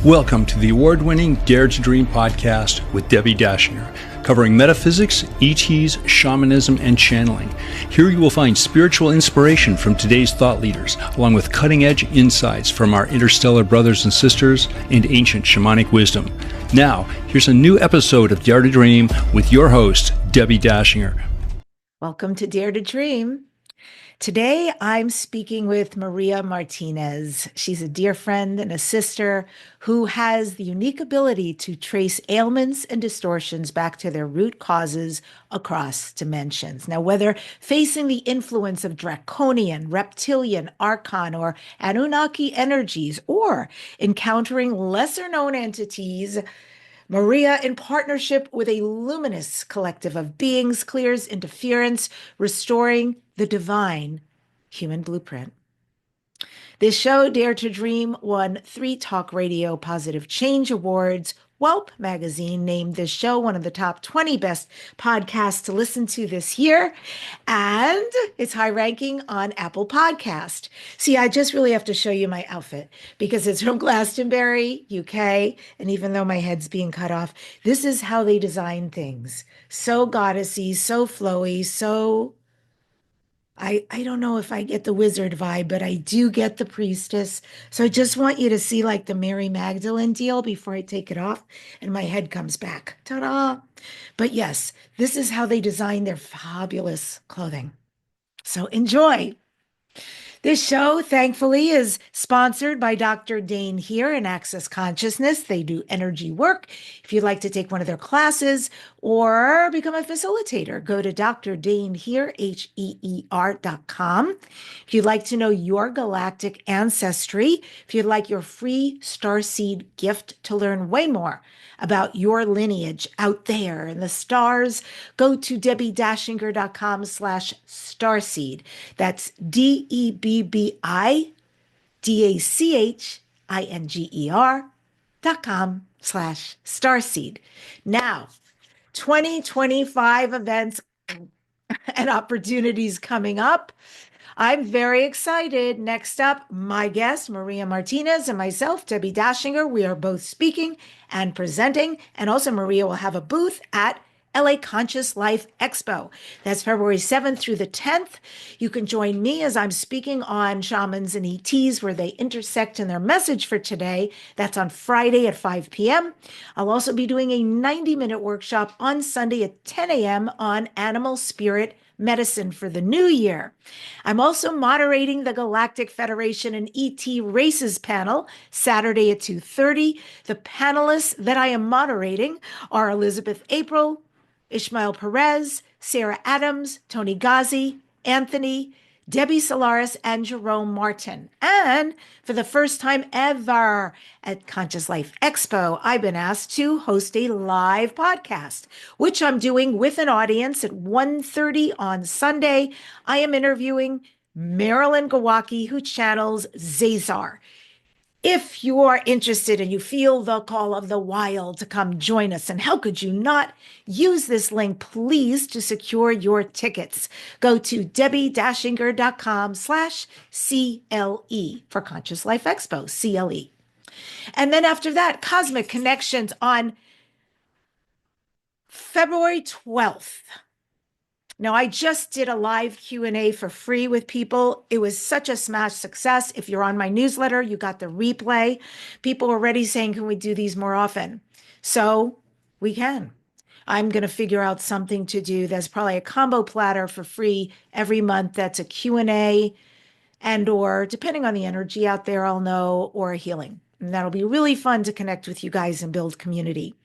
Welcome to the award-winning Dare to Dream podcast with Debbi Dachinger, covering metaphysics, ETs, shamanism, and channeling. Here you will find spiritual inspiration from today's thought leaders, along with cutting-edge insights from our interstellar brothers and sisters and ancient shamanic wisdom. Now, here's a new episode of Dare to Dream with your host, Debbi Dachinger. Welcome to Dare to Dream. Today, I'm speaking with Maria Martinez. She's a dear friend and a sister who has the unique ability to trace ailments and distortions back to their root causes across dimensions. Now, whether facing the influence of Draconian, Reptilian, Archon, or Anunnaki energies, or encountering lesser-known entities, Maria, in partnership with a luminous collective of beings, clears interference, restoring the divine human blueprint. This show, Dare to Dream, won 3 Talk Radio Positive Change Awards. Whelp magazine named this show one of the top 20 best podcasts to listen to this year, and it's high ranking on Apple Podcast. See, I just really have to show you my outfit because it's from Glastonbury, UK, and even though my head's being cut off, this is how they design things. So goddessy, so flowy, so... I don't know if I get the wizard vibe, but I do get the priestess. So I just want you to see like the Mary Magdalene deal before I take it off and my head comes back. Ta-da! But yes, this is how they design their fabulous clothing. So enjoy. This show, thankfully, is sponsored by Dr. Dane here in Access Consciousness. They do energy work. If you'd like to take one of their classes or become a facilitator, go to Dr. Dane here, HEER.com. If you'd like to know your galactic ancestry, if you'd like your free starseed gift to learn way more about your lineage out there in the stars, go to DebbiDachinger.com/starseed. That's DebbiDachinger.com/starseed. Now, 2025 events and opportunities coming up. I'm very excited. Next up, my guest, Maria Martinez, and myself, Debbi Dachinger. We are both speaking and presenting, and also Maria will have a booth at LA Conscious Life Expo. That's February 7th through the 10th. You can join me as I'm speaking on shamans and ETs, where they intersect in their message for today. That's on Friday at 5 p.m. I'll also be doing a 90-minute workshop on Sunday at 10 a.m. on animal spirit medicine for the new year. I'm also moderating the Galactic Federation and ET Races panel Saturday at 2:30. The panelists that I am moderating are Elizabeth April, Ishmael Perez, Sarah Adams, Tony Ghazi, Anthony, Debbie Solaris, and Jerome Martin. And for the first time ever at Conscious Life Expo, I've been asked to host a live podcast, which I'm doing with an audience at 1:30 on Sunday. I am interviewing Marilyn Gawaki, who channels Zazar. If you are interested and you feel the call of the wild to come join us, and how could you not, use this link, please, to secure your tickets. Go to DebbiDachinger.com/CLE for Conscious Life Expo, CLE. And then after that, Cosmic Connections on February 12th. Now, I just did a live Q&A for free with people. It was such a smash success. If you're on my newsletter, you got the replay. People are already saying, can we do these more often? So we can. I'm going to figure out something to do. There's probably a combo platter for free every month. That's a Q&A and or, depending on the energy out there, I'll know, or a healing. And that'll be really fun to connect with you guys and build community.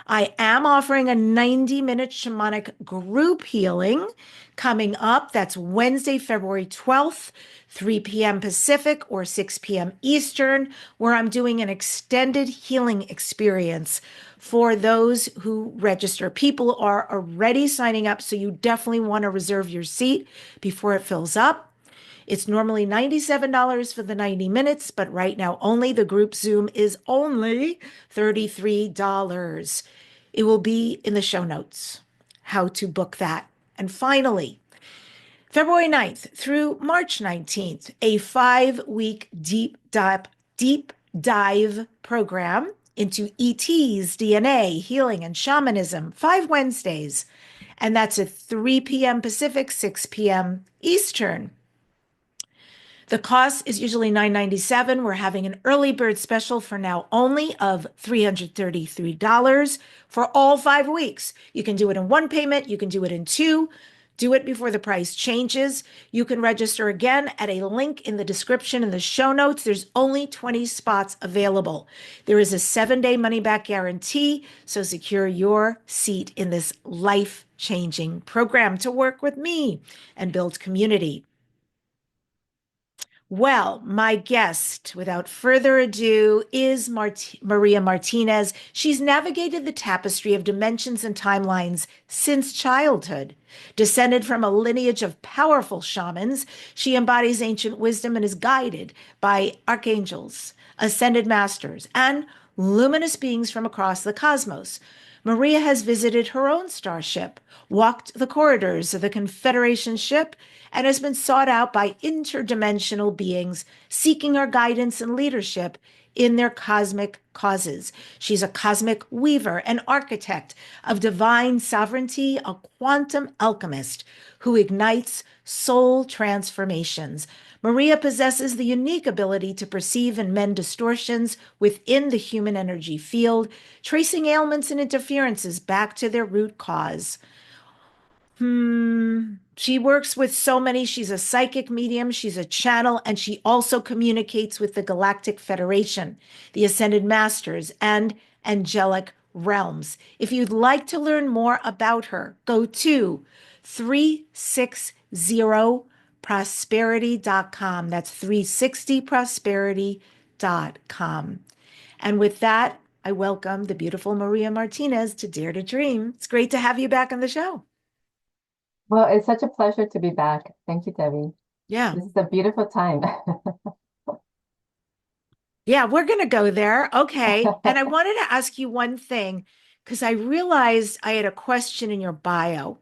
I am offering a 90-minute shamanic group healing coming up. That's Wednesday, February 12th, 3 p.m. Pacific or 6 p.m. Eastern, where I'm doing an extended healing experience for those who register. People are already signing up, so you definitely want to reserve your seat before it fills up. It's normally $97 for the 90 minutes, but right now only the group Zoom is only $33. It will be in the show notes, how to book that. And finally, February 9th through March 19th, a 5-week deep dive program into ETs, DNA, healing, and shamanism, 5 Wednesdays. And that's at 3 p.m. Pacific, 6 p.m. Eastern. The cost is usually $997. We're having an early bird special for now only of $333 for all 5 weeks. You can do it in one payment. You can do it in two. Do it before the price changes. You can register again at a link in the description in the show notes. There's only 20 spots available. There is a 7-day money-back guarantee, so secure your seat in this life-changing program to work with me and build community. Well, my guest, without further ado, is Maria Martinez. She's navigated the tapestry of dimensions and timelines since childhood. Descended from a lineage of powerful shamans, she embodies ancient wisdom and is guided by archangels, ascended masters, and luminous beings from across the cosmos. Maria has visited her own starship, walked the corridors of the Confederation ship, and has been sought out by interdimensional beings seeking her guidance and leadership in their cosmic causes. She's a cosmic weaver, an architect of divine sovereignty, a quantum alchemist who ignites soul transformations. Maria possesses the unique ability to perceive and mend distortions within the human energy field, tracing ailments and interferences back to their root cause. She works with so many. She's a psychic medium, she's a channel, and she also communicates with the Galactic Federation, the Ascended Masters, and angelic realms. If you'd like to learn more about her, go to 360prosperity.com. That's 360prosperity.com. And with that, I welcome the beautiful Maria Martinez to Dare to Dream. It's great to have you back on the show. Well, it's such a pleasure to be back. Thank you, Debbie. Yeah. This is a beautiful time. Yeah, we're going to go there. Okay. And I wanted to ask you one thing because I realized I had a question in your bio.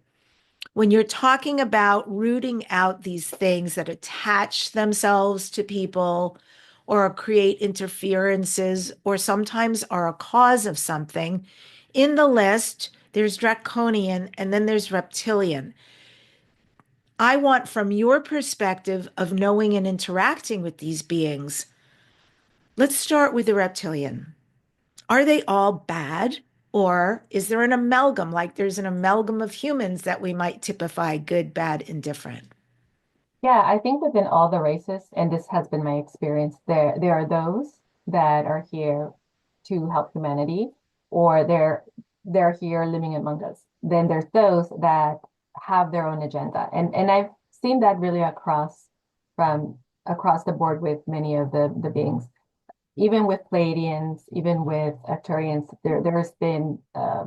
When you're talking about rooting out these things that attach themselves to people or create interferences or sometimes are a cause of something, in the list, there's Draconian and then there's Reptilian. I want, from your perspective of knowing and interacting with these beings, let's start with the Reptilian. Are they all bad? Or is there an amalgam, like there's an amalgam of humans that we might typify good, bad, indifferent? Yeah, I think within all the races, and this has been my experience, there are those that are here to help humanity, or they're here living among us. Then there's those that have their own agenda. And I've seen that really across the board with many of the beings. Even with Pleiadians, even with Arcturians, there's been a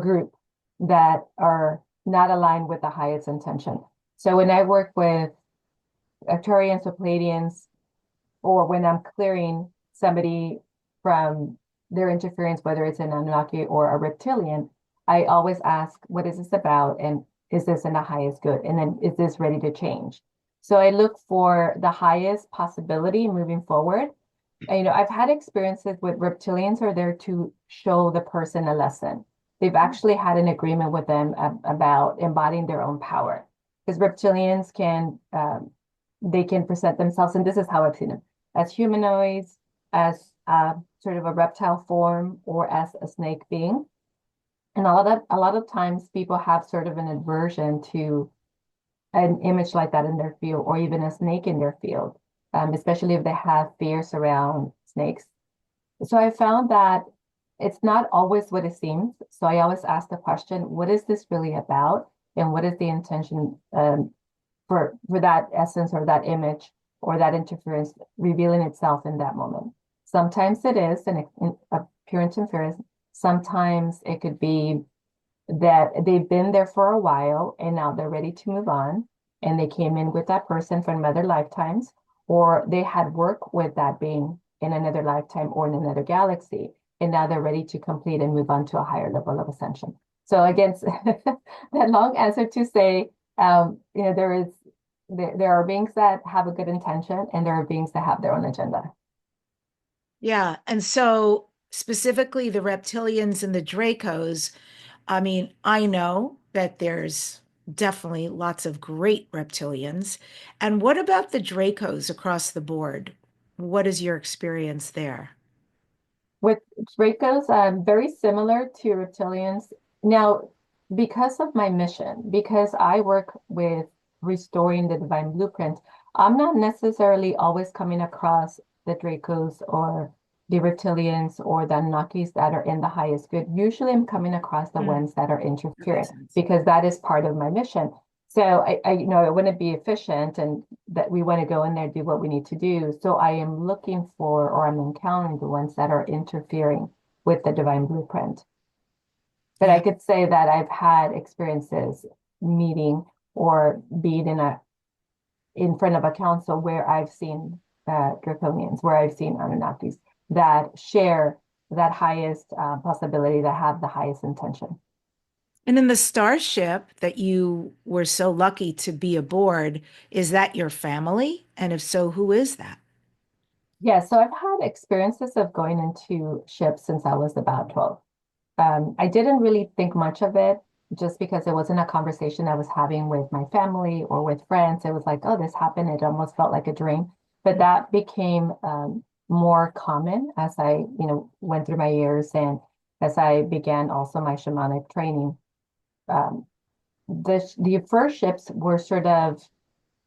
group that are not aligned with the highest intention. So when I work with Arcturians or Pleiadians, or when I'm clearing somebody from their interference, whether it's an Anunnaki or a reptilian, I always ask, what is this about? And is this in the highest good? And then is this ready to change? So I look for the highest possibility moving forward. And, I've had experiences with reptilians who are there to show the person a lesson. They've actually had an agreement with them about embodying their own power. Because reptilians they can present themselves, and this is how I've seen them, as humanoids, as sort of a reptile form, or as a snake being. And a lot of times people have sort of an aversion to an image like that in their field, or even a snake in their field, especially if they have fears around snakes. So I found that it's not always what it seems. So I always ask the question, what is this really about? And what is the intention for that essence or that image or that interference revealing itself in that moment? Sometimes it is a pure interference. Sometimes it could be that they've been there for a while and now they're ready to move on, and they came in with that person from other lifetimes, or they had worked with that being in another lifetime or in another galaxy, and now they're ready to complete and move on to a higher level of ascension. So again, that long answer to say, there is There are beings that have a good intention, and there are beings that have their own agenda. Yeah. And so specifically the reptilians and the Dracos, I mean, I know that there's definitely lots of great reptilians. And what about the Dracos across the board? What is your experience there? With Dracos, very similar to reptilians. Now, because of my mission, because I work with restoring the divine blueprint, I'm not necessarily always coming across the Dracos or the reptilians or the Anunnakis that are in the highest good. Usually I'm coming across the ones that are That makes interfering sense. because that is part of my mission. So you know, I want to be efficient and that we want to go in there, do what we need to do. So I am looking for, or I'm encountering the ones that are interfering with the divine blueprint. But I Yeah. could say that I've had experiences meeting or being in front of a council where I've seen Draconians, where I've seen Anunnakis that share that highest possibility, that have the highest intention. And in the starship that you were so lucky to be aboard, is that your family? And if so, who is that? Yeah, so I've had experiences of going into ships since I was about 12. I didn't really think much of it just because it wasn't a conversation I was having with my family or with friends. It was like, oh, this happened. It almost felt like a dream. But that became more common as I, you know, went through my years and as I began also my shamanic training. Um, the first ships were sort of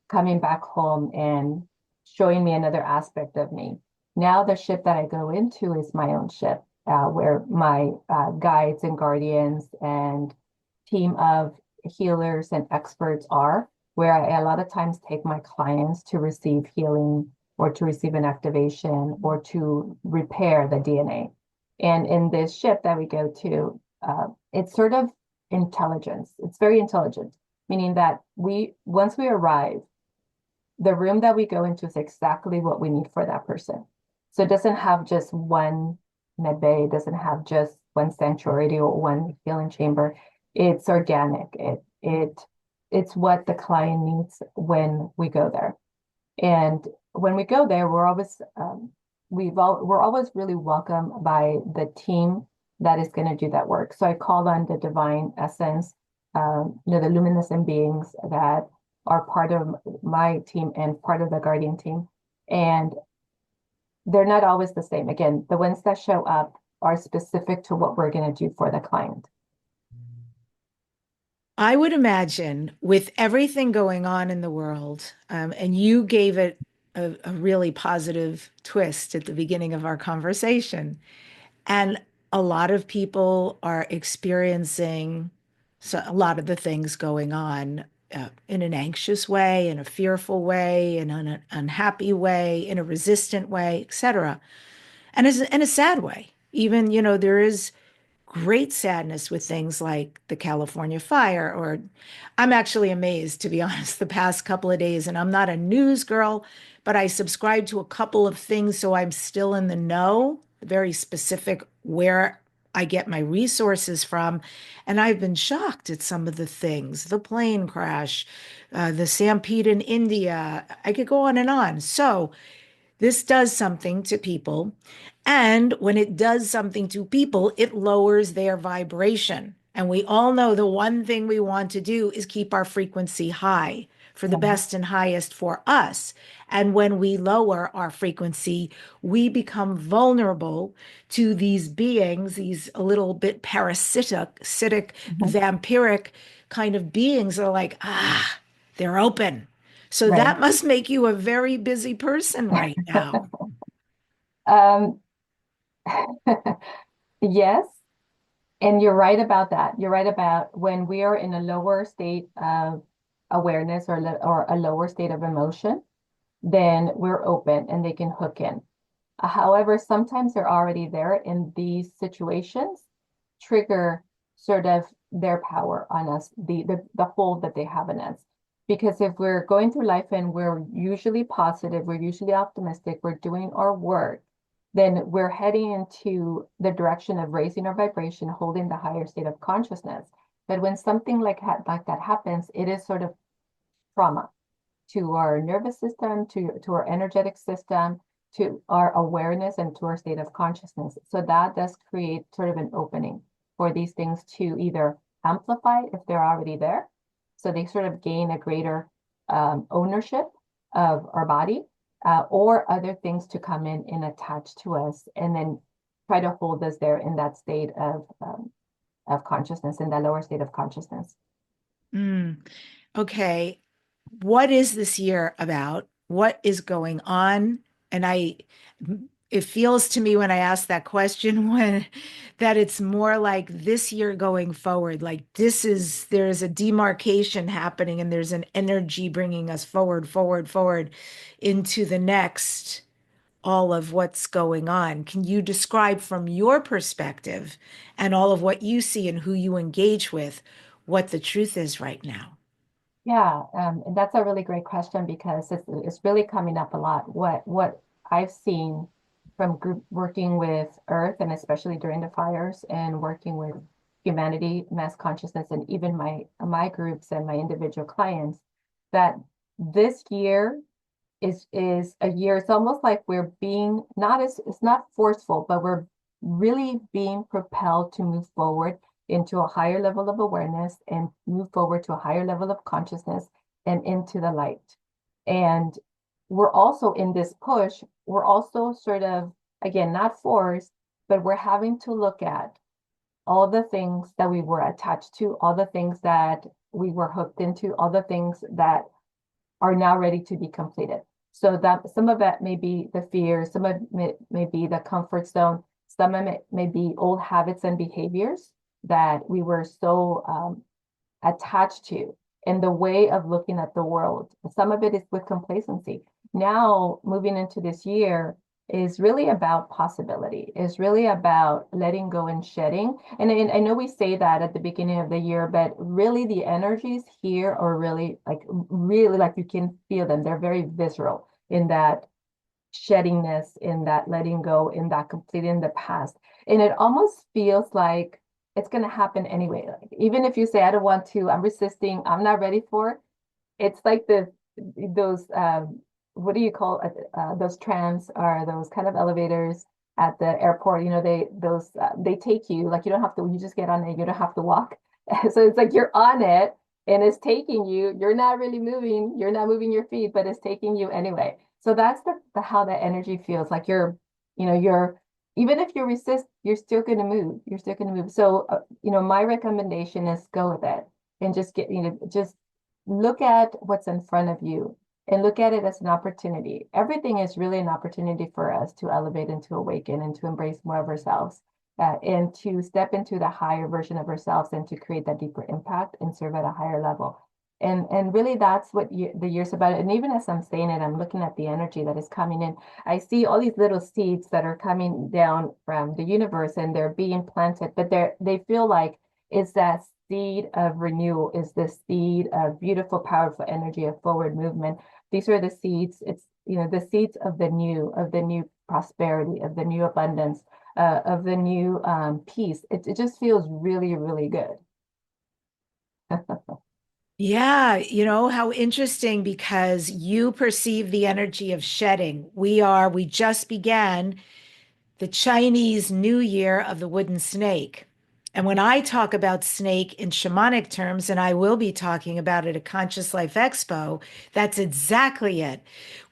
coming back home and showing me another aspect of me. Now the ship that I go into is my own ship, where my guides and guardians and team of healers and experts are, where I a lot of times take my clients to receive healing or to receive an activation or to repair the DNA. And in this ship that we go to, it's sort of intelligence. It's very intelligent, meaning that once we arrive, the room that we go into is exactly what we need for that person. So it doesn't have just one med bay, it doesn't have just one sanctuary or one healing chamber. It's organic. It's what the client needs when we go there. And when we go there, we're always really welcomed by the team that is going to do that work. So I call on the divine essence, you know, the luminous and beings that are part of my team and part of the guardian team. And they're not always the same. Again, the ones that show up are specific to what we're going to do for the client. I would imagine with everything going on in the world, and you gave it a really positive twist at the beginning of our conversation, and a lot of people are experiencing a lot of the things going on in an anxious way, in a fearful way, in an unhappy way, in a resistant way, etc. And in a sad way. Even, you know, there is great sadness with things like the California fire, or I'm actually amazed, to be honest, the past couple of days, and I'm not a news girl, but I subscribe to a couple of things, so I'm still in the know, very specific where I get my resources from. And I've been shocked at some of the things, the plane crash, the stampede in India. I could go on and on. So this does something to people. And when it does something to people, it lowers their vibration. And we all know the one thing we want to do is keep our frequency high for the Yeah. best and highest for us. And when we lower our frequency, we become vulnerable to these beings, these a little bit parasitic, Mhm. vampiric kind of beings that are like, they're open. So Right. that must make you a very busy person right now. Um, yes. And you're right about that. You're right about when we are in a lower state of awareness or a lower state of emotion, then we're open and they can hook in. However, sometimes they're already there in these situations, trigger sort of their power on us, the hold that they have in us. Because if we're going through life and we're usually positive, we're usually optimistic, we're doing our work, then we're heading into the direction of raising our vibration, holding the higher state of consciousness. But when something like that happens, it is sort of trauma. to our nervous system, to our energetic system, to our awareness, and to our state of consciousness. So that does create sort of an opening for these things to either amplify if they're already there. So they sort of gain a greater ownership of our body, or other things to come in and attach to us and then try to hold us there in that state of consciousness, in that lower state of consciousness. Okay. What is this year about? What is going on? And it feels to me when I ask that question that it's more like this year going forward, like there's a demarcation happening and there's an energy bringing us forward, forward, forward into the next, all of what's going on. Can you describe from your perspective and all of what you see and who you engage with, what the truth is right now? Yeah, and that's a really great question because it's really coming up a lot. What I've seen from group working with Earth, and especially during the fires, and working with humanity, mass consciousness, and even my groups and my individual clients, that this year is a year. It's almost like we're being not as it's not forceful, but we're really being propelled to move forward into a higher level of awareness and move forward to a higher level of consciousness and into the light. And we're also in this push, we're also sort of, again, not forced, but we're having to look at all the things that we were attached to, all the things that we were hooked into, all the things that are now ready to be completed. So that some of that may be the fear, some of it may be the comfort zone, some of it may be old habits and behaviors that we were so attached to in the way of looking at the world. Some of it is with complacency. Now, moving into this year is really about possibility, is really about letting go and shedding. And I know we say that at the beginning of the year, but really the energies here are really like you can feel them. They're very visceral in that sheddingness, in that letting go, in that completing the past. And it almost feels like it's going to happen anyway. Like, even if you say, I don't want to, I'm resisting, I'm not ready for it. It's like those, what do you call it? Those trams or those kind of elevators at the airport. You know, they take you, like you don't have to, you just get on it, you don't have to walk. So it's like you're on it and it's taking you, you're not really moving, you're not moving your feet, but it's taking you anyway. So that's the how that energy feels like you're even if you resist, you're still going to move. You're still going to move. So, my recommendation is go with it and just look at what's in front of you and look at it as an opportunity. Everything is really an opportunity for us to elevate and to awaken and to embrace more of ourselves, and to step into the higher version of ourselves and to create that deeper impact and serve at a higher level. And really that's what the year's about. And even as I'm saying it, I'm looking at the energy that is coming in. I see all these little seeds that are coming down from the universe and they're being planted, but they feel like it's that seed of renewal, is the seed of beautiful, powerful energy of forward movement. These are the seeds. It's, the seeds of the new prosperity, of the new abundance, of the new peace. It just feels really, really good. Yeah, how interesting, because you perceive the energy of shedding. We just began the Chinese New Year of the wooden snake. And when I talk about snake in shamanic terms, and I will be talking about it at Conscious Life Expo, that's exactly it.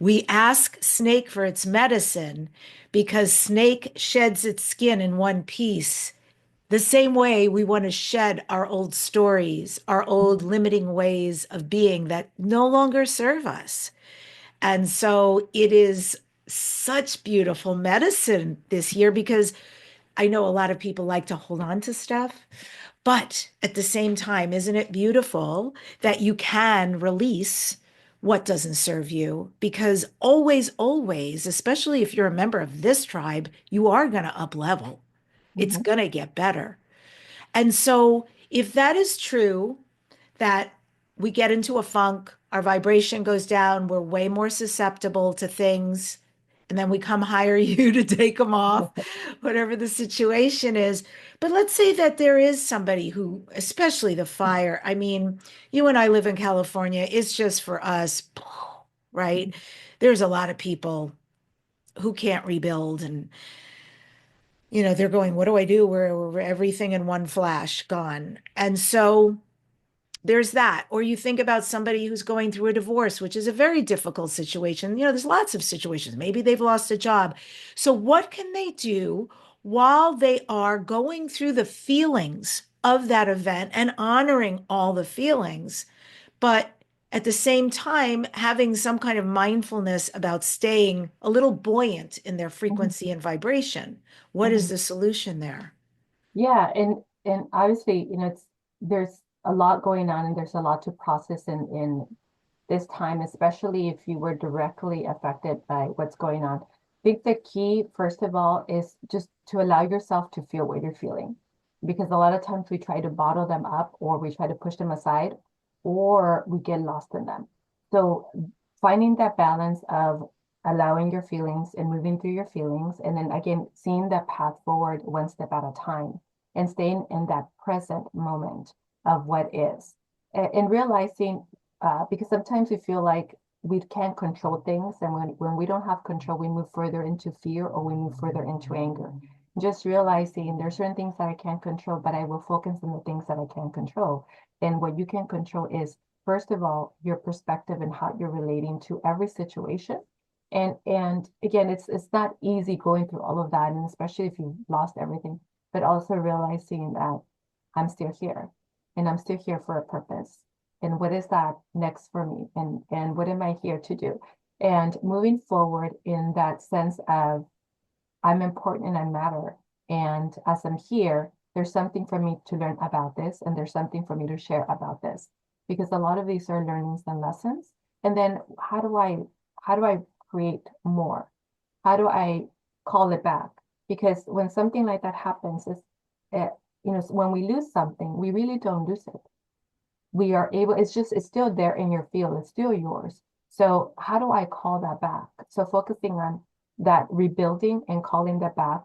We ask snake for its medicine because snake sheds its skin in one piece. The same way we want to shed our old stories, our old limiting ways of being that no longer serve us. And so it is such beautiful medicine this year, because I know a lot of people like to hold on to stuff, but at the same time, isn't it beautiful that you can release what doesn't serve you? Because always, always, especially if you're a member of this tribe, you are going to up level. It's Mhm. going to get better. And so, if that is true, that we get into a funk, our vibration goes down, we're way more susceptible to things, and then we come hire you to take them off, whatever the situation is. But let's say that there is somebody who, especially the fire, I mean, you and I live in California, it's just for us, right? There's a lot of people who can't rebuild, and they're going, what do I do? We're everything in one flash gone. And so there's that. Or you think about somebody who's going through a divorce, which is a very difficult situation. There's lots of situations. Maybe they've lost a job. So what can they do while they are going through the feelings of that event and honoring all the feelings, but at the same time having some kind of mindfulness about staying a little buoyant in their Mhm, frequency and vibration? What is mhm. the solution there? Yeah, and obviously, there's a lot going on and there's a lot to process in this time, especially if you were directly affected by what's going on. I think the key, first of all, is just to allow yourself to feel what you're feeling. Because a lot of times we try to bottle them up or we try to push them aside or we get lost in them. So finding that balance of allowing your feelings and moving through your feelings, and then again, seeing that path forward one step at a time and staying in that present moment of what is. And realizing because sometimes we feel like we can't control things, and when we don't have control, we move further into fear or we move further into anger. Just realizing there's certain things that I can't control, but I will focus on the things that I can control. And what you can control is, first of all, your perspective and how you're relating to every situation. And again, it's not easy going through all of that, and especially if you've lost everything, but also realizing that I'm still here and I'm still here for a purpose, and what is that next for me, and what am I here to do, and moving forward in that sense of I'm important and I matter, and as I'm here there's something for me to learn about this, and there's something for me to share about this, because a lot of these are learnings and lessons. And then how do I create more? How do I call it back? Because when something like that happens, uh, when we lose something, we really don't lose it. We are able, it's still there in your field, it's still yours. So how do I call that back? So focusing on that rebuilding and calling that back,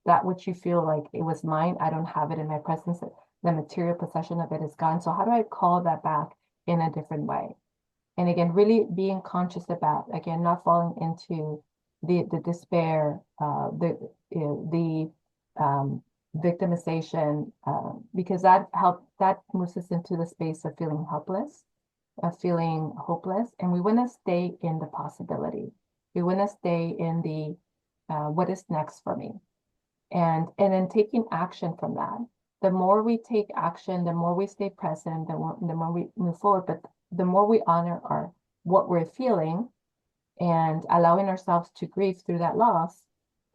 that which you feel like it was mine, I don't have it in my presence, the material possession of it is gone. So how do I call that back in a different way? And again, really being conscious about, again, not falling into the despair, the victimization, because that moves us into the space of feeling helpless, of feeling hopeless, and we want to stay in the possibility. We want to stay in the what is next for me, and then taking action from that. The more we take action, the more we stay present, the more we move forward, but the more we honor our what we're feeling and allowing ourselves to grieve through that loss,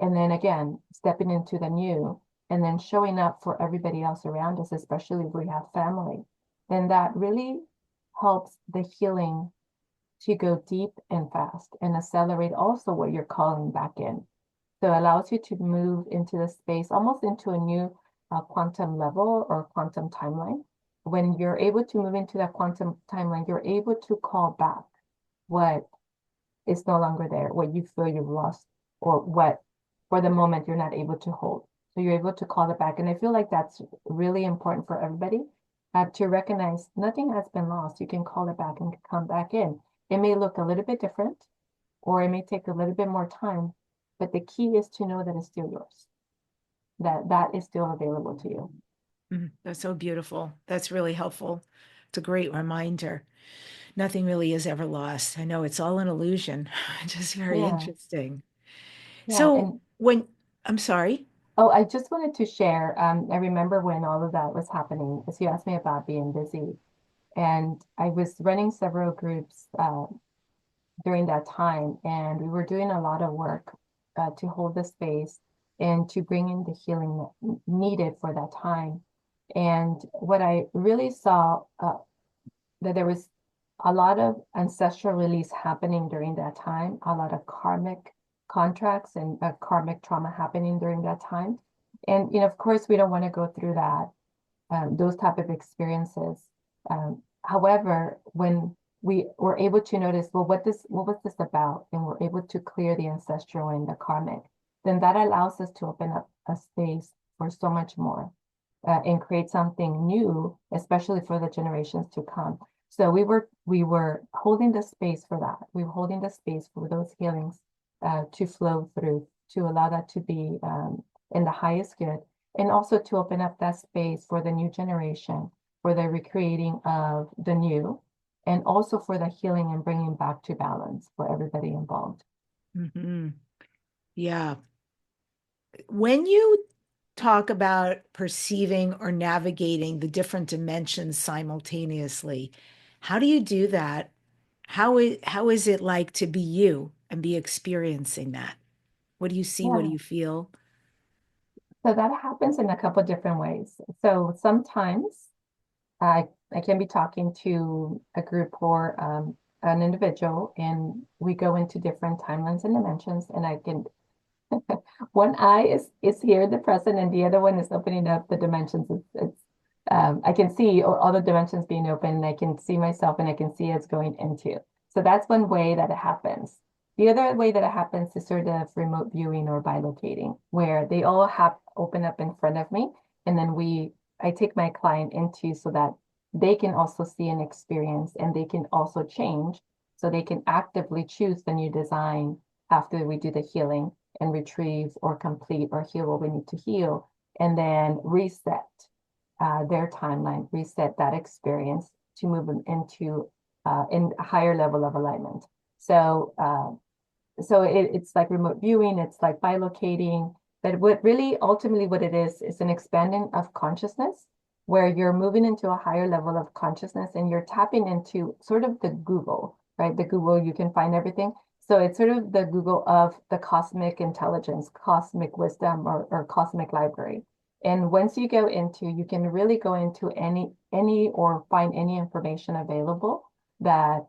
and then again stepping into the new, and then showing up for everybody else around us, especially if we have family, then that really helps the healing to go deep and fast and accelerate also what you're calling back in. So it allows you to move into the space, almost into a new quantum level or quantum timeline. When you're able to move into that quantum timeline, you're able to call back what is no longer there, what you feel you've lost, or what for the moment you're not able to hold. So you're able to call it back. And I feel like that's really important for everybody to recognize nothing has been lost. You can call it back and come back in. It may look a little bit different, or it may take a little bit more time, but the key is to know that it's still yours, that is still available to you. That's so beautiful. That's really helpful. It's a great reminder. Nothing really is ever lost. I know it's all an illusion. Just very Yeah, interesting. yeah. So And I'm sorry. oh, I just wanted to share, I remember when all of that was happening, as you asked me about being busy, and I was running several groups during that time, and we were doing a lot of work to hold the space and to bring in the healing that needed for that time. And what I really saw, that there was a lot of ancestral release happening during that time, a lot of karmic contracts and karmic trauma happening during that time. And of course, we don't want to go through that, those type of experiences. However, when we were able to notice, well, what was this about? And we're able to clear the ancestral and the karmic. Then that allows us to open up a space for so much more and create something new, especially for the generations to come. So we were holding the space for that. We were holding the space for those healings to flow through, to allow that to be in the highest good, and also to open up that space for the new generation, for the recreating of the new, and also for the healing and bringing back to balance for everybody involved. Mm-hmm. Yeah. When you talk about perceiving or navigating the different dimensions simultaneously, how do you do that? How is it like to be you and be experiencing that? What do you see? What do Yeah. you feel? So that happens in a couple of different ways. So sometimes I can be talking to a group or an individual, and we go into different timelines and dimensions, and I can one eye is here in the present, and the other one is opening up the dimensions. I can see all the dimensions being open, and I can see myself, and I can see it's going into. So that's one way that it happens. The other way that it happens is sort of remote viewing or bilocating, where they all have open up in front of me, and then I take my client into so that they can also see and experience, and they can also change, so they can actively choose the new design after we do the healing and retrieve or complete or heal what we need to heal, and then reset their timeline, reset that experience to move them into in a higher level of alignment. So it's like remote viewing, it's like bilocating, but what really ultimately what it is an expanding of consciousness, where you're moving into a higher level of consciousness and you're tapping into sort of the Google, right? The Google, you can find everything. So it's sort of the Google of the cosmic intelligence, cosmic wisdom, or cosmic library. And once you go into, you can really go into any or find any information available that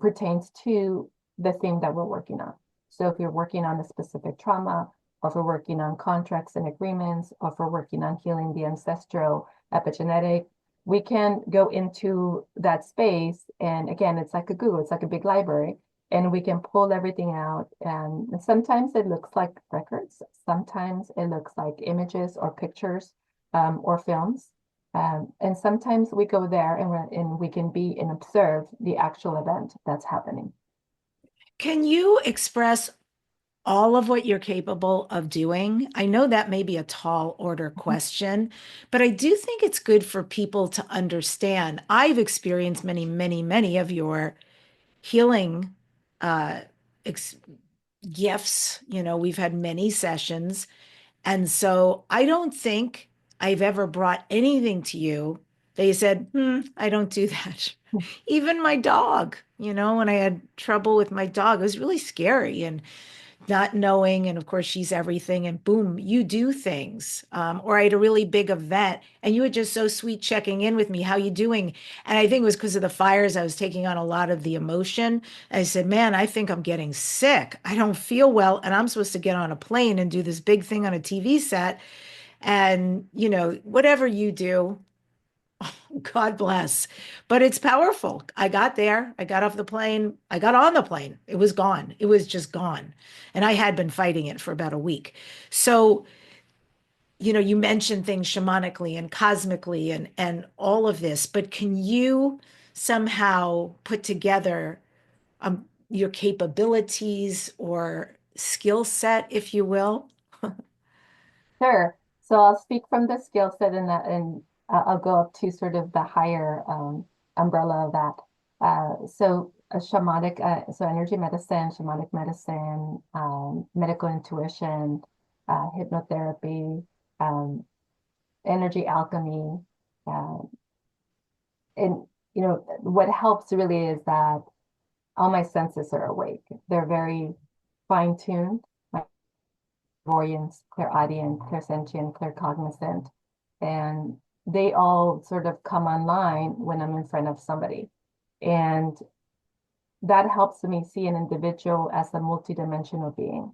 pertains to the theme that we're working on. So if you're working on a specific trauma, or if we're working on contracts and agreements, or if we're working on healing the ancestral epigenetic, we can go into that space. And again, it's like a Google, it's like a big library, and we can pull everything out. And sometimes it looks like records, sometimes it looks like images or pictures or films. And sometimes we go there and we can be and observe the actual event that's happening. Can you express all of what you're capable of doing? I know that may be a tall order question, but I do think it's good for people to understand. I've experienced many, many, many of your healing uh, gifts. We've had many sessions. And so I don't think I've ever brought anything to you that you said, I don't do that. Even my dog, when I had trouble with my dog, it was really scary and not knowing. And of course, she's everything. And boom, you do things. Or I had a really big event and you were just so sweet checking in with me. How you doing? And I think it was because of the fires. I was taking on a lot of the emotion. I said, man, I think I'm getting sick. I don't feel well. And I'm supposed to get on a plane and do this big thing on a TV set. And, whatever you do, God bless. But it's powerful. I got there. I got off the plane. I got on the plane. It was gone. It was just gone. And I had been fighting it for about a week. So, you mentioned things shamanically and cosmically and all of this, but can you somehow put together your capabilities or skill set, if you will? Sure. So I'll speak from the skill set, and I'll go up to sort of the higher umbrella of that. So a shamanic, so energy medicine, shamanic medicine, medical intuition, hypnotherapy, energy alchemy, uh, and what helps really is that all my senses are awake. They're very fine-tuned. My clairvoyance, clairaudient, clairsentient, claircognizant, and they all sort of come online when I'm in front of somebody. And that helps me see an individual as a multidimensional being.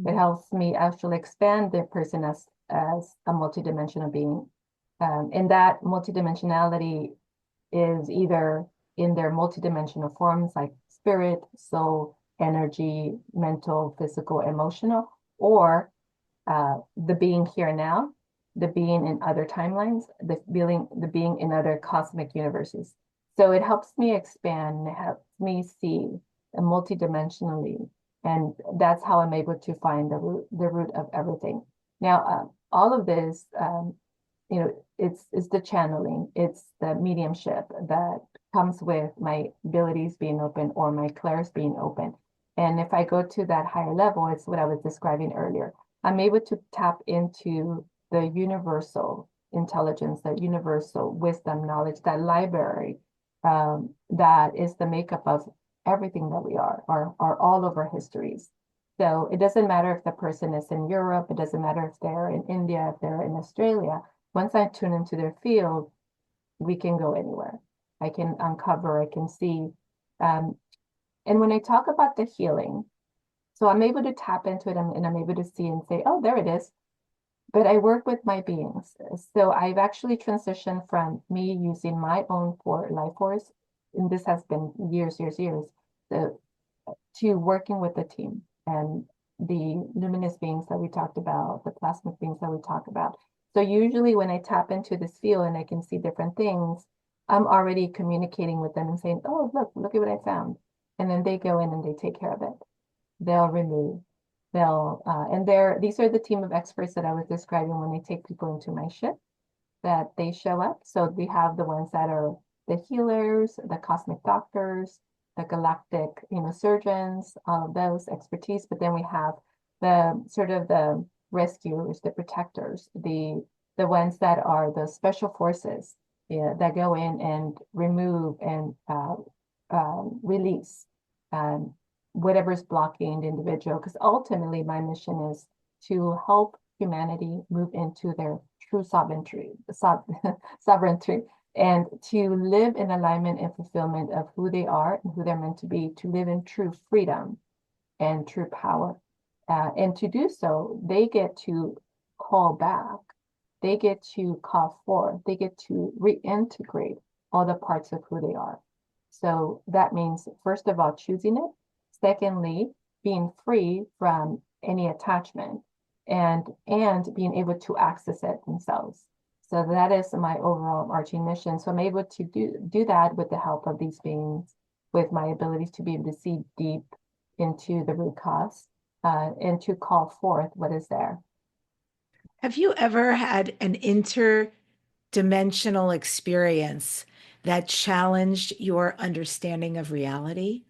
It helps me actually expand the person as a multidimensional being. And that multidimensionality is either in their multidimensional forms like spirit, soul, energy, mental, physical, emotional, or the being here now, the being in other timelines, the being in other cosmic universes. So it helps me expand, it helps me see multidimensionally, and that's how I'm able to find the root of everything. Now, all of this, it's the channeling, it's the mediumship that comes with my abilities being open or my clairs being open. And if I go to that higher level, it's what I was describing earlier. I'm able to tap into the universal intelligence, that universal wisdom, knowledge, that library that is the makeup of everything that we are all of our histories. So it doesn't matter if the person is in Europe, it doesn't matter if they're in India, if they're in Australia. Once I tune into their field, we can go anywhere. I can uncover, I can see. And when I talk about the healing, so I'm able to tap into it and I'm able to see and say, oh, there it is. But I work with my beings. So I've actually transitioned from me using my own life force, and this has been years, to working with the team and the luminous beings that we talked about, the plasmic beings that we talk about. So usually when I tap into this field and I can see different things, I'm already communicating with them and saying, oh, look at what I found. And then they go in and they take care of it. They'll remove, these are the team of experts that I was describing when I take people into my ship, that they show up. So we have the ones that are the healers, the cosmic doctors, the galactic, surgeons, all of those expertise. But then we have the sort of the rescuers, the protectors, the ones that are the special forces, that go in and remove and release whatever's blocking the individual. Because ultimately, my mission is to help humanity move into their true sovereignty, and to live in alignment and fulfillment of who they are and who they're meant to be, to live in true freedom and true power. And to do so, they get to call back, they get to call forth, they get to reintegrate all the parts of who they are. So that means, first of all, choosing it. Secondly, being free from any attachment and being able to access it themselves. So that is my overall arching mission. So I'm able to do that with the help of these beings, with my abilities to be able to see deep into the root cause, and to call forth what is there. Have you ever had an interdimensional experience that challenged your understanding of reality?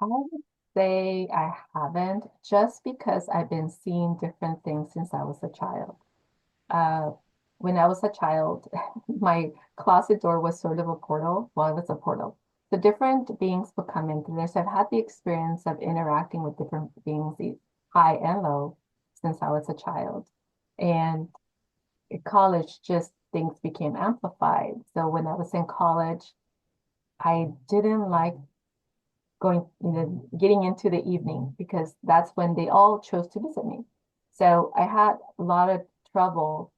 I would say I haven't, just because I've been seeing different things since I was a child. When I was a child, my closet door was sort of a portal. Well, it was a portal. The different beings would come in through there. So I've had the experience of interacting with different beings, high and low, since I was a child. And in college, just things became amplified. So when I was in college, I didn't like getting into the evening, because that's when they all chose to visit me. So I had a lot of trouble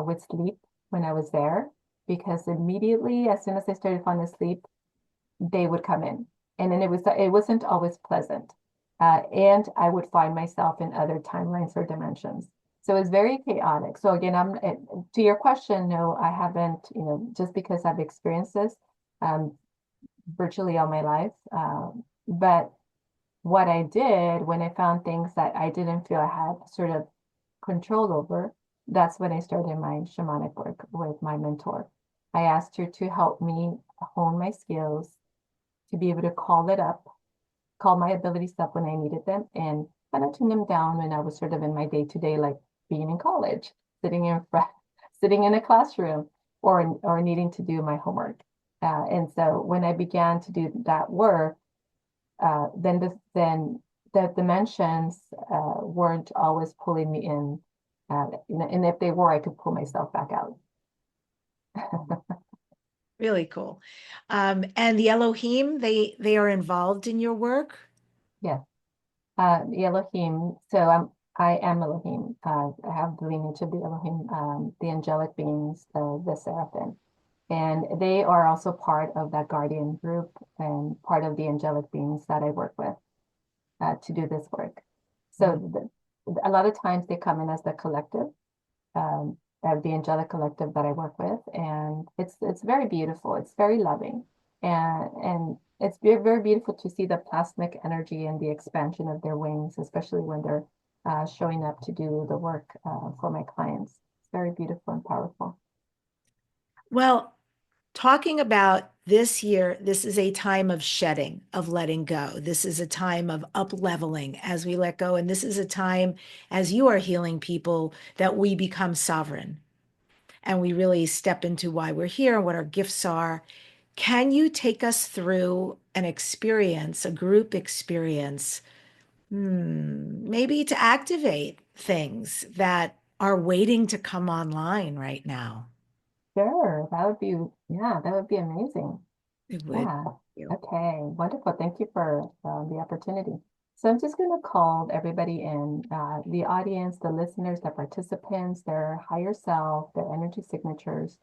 with sleep when I was there, because immediately, as soon as I started falling asleep, they would come in, and then it wasn't always pleasant, and I would find myself in other timelines or dimensions. So it's very chaotic. So again, to your question, no, I haven't. Just because I've experienced this virtually all my life, but what I did when I found things that I didn't feel I had sort of control over, that's when I started my shamanic work with my mentor. I asked her to help me hone my skills, to be able to call my abilities up when I needed them, and kind of tune them down when I was sort of in my day-to-day, like being in college, sitting in a classroom, or needing to do my homework. And so when I began to do that work, then the dimensions weren't always pulling me in, and if they were, I could pull myself back out. Really cool. And the Elohim, they are involved in your work? Yes. The Elohim. So I am Elohim. I have the lineage of the Elohim, the angelic beings, the seraphim. And they are also part of that guardian group and part of the angelic beings that I work with to do this work. So a lot of times they come in as the collective, of the angelic collective that I work with, and it's very beautiful. It's very loving, and it's very, very beautiful to see the plasmic energy and the expansion of their wings, especially when they're showing up to do the work for my clients. It's very beautiful and powerful. Well, talking about this year, this is a time of shedding, of letting go. This is a time of up leveling as we let go. And this is a time, as you are healing people, that we become sovereign and we really step into why we're here and what our gifts are. Can you take us through an experience, a group experience, maybe to activate things that are waiting to come online right now? Sure, that would be amazing. It would. Yeah. Okay. Wonderful. Thank you for the opportunity. So I'm just going to call everybody in, the audience, the listeners, the participants, their higher self, their energy signatures,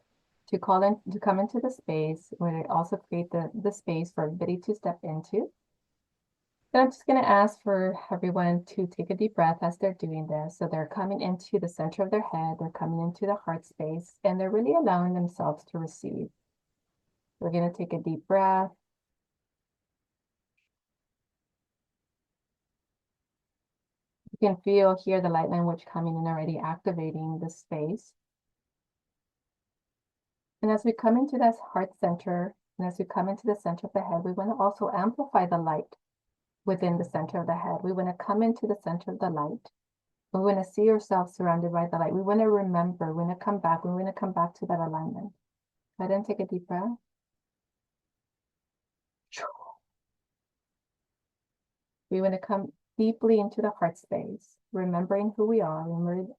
to call in, to come into the space. We're going to also create the space for everybody to step into. And I'm just going to ask for everyone to take a deep breath as they're doing this. So they're coming into the center of their head, they're coming into the heart space, and they're really allowing themselves to receive. We're going to take a deep breath. You can hear the light language coming in already, activating the space. And as we come into this heart center, and as we come into the center of the head, we want to also amplify the light within the center of the head. We want to come into the center of the light. We want to see ourselves surrounded by the light. We want to remember, we want to come back, we want to come back to that alignment. Go ahead and take a deep breath. We want to come deeply into the heart space, remembering who we are,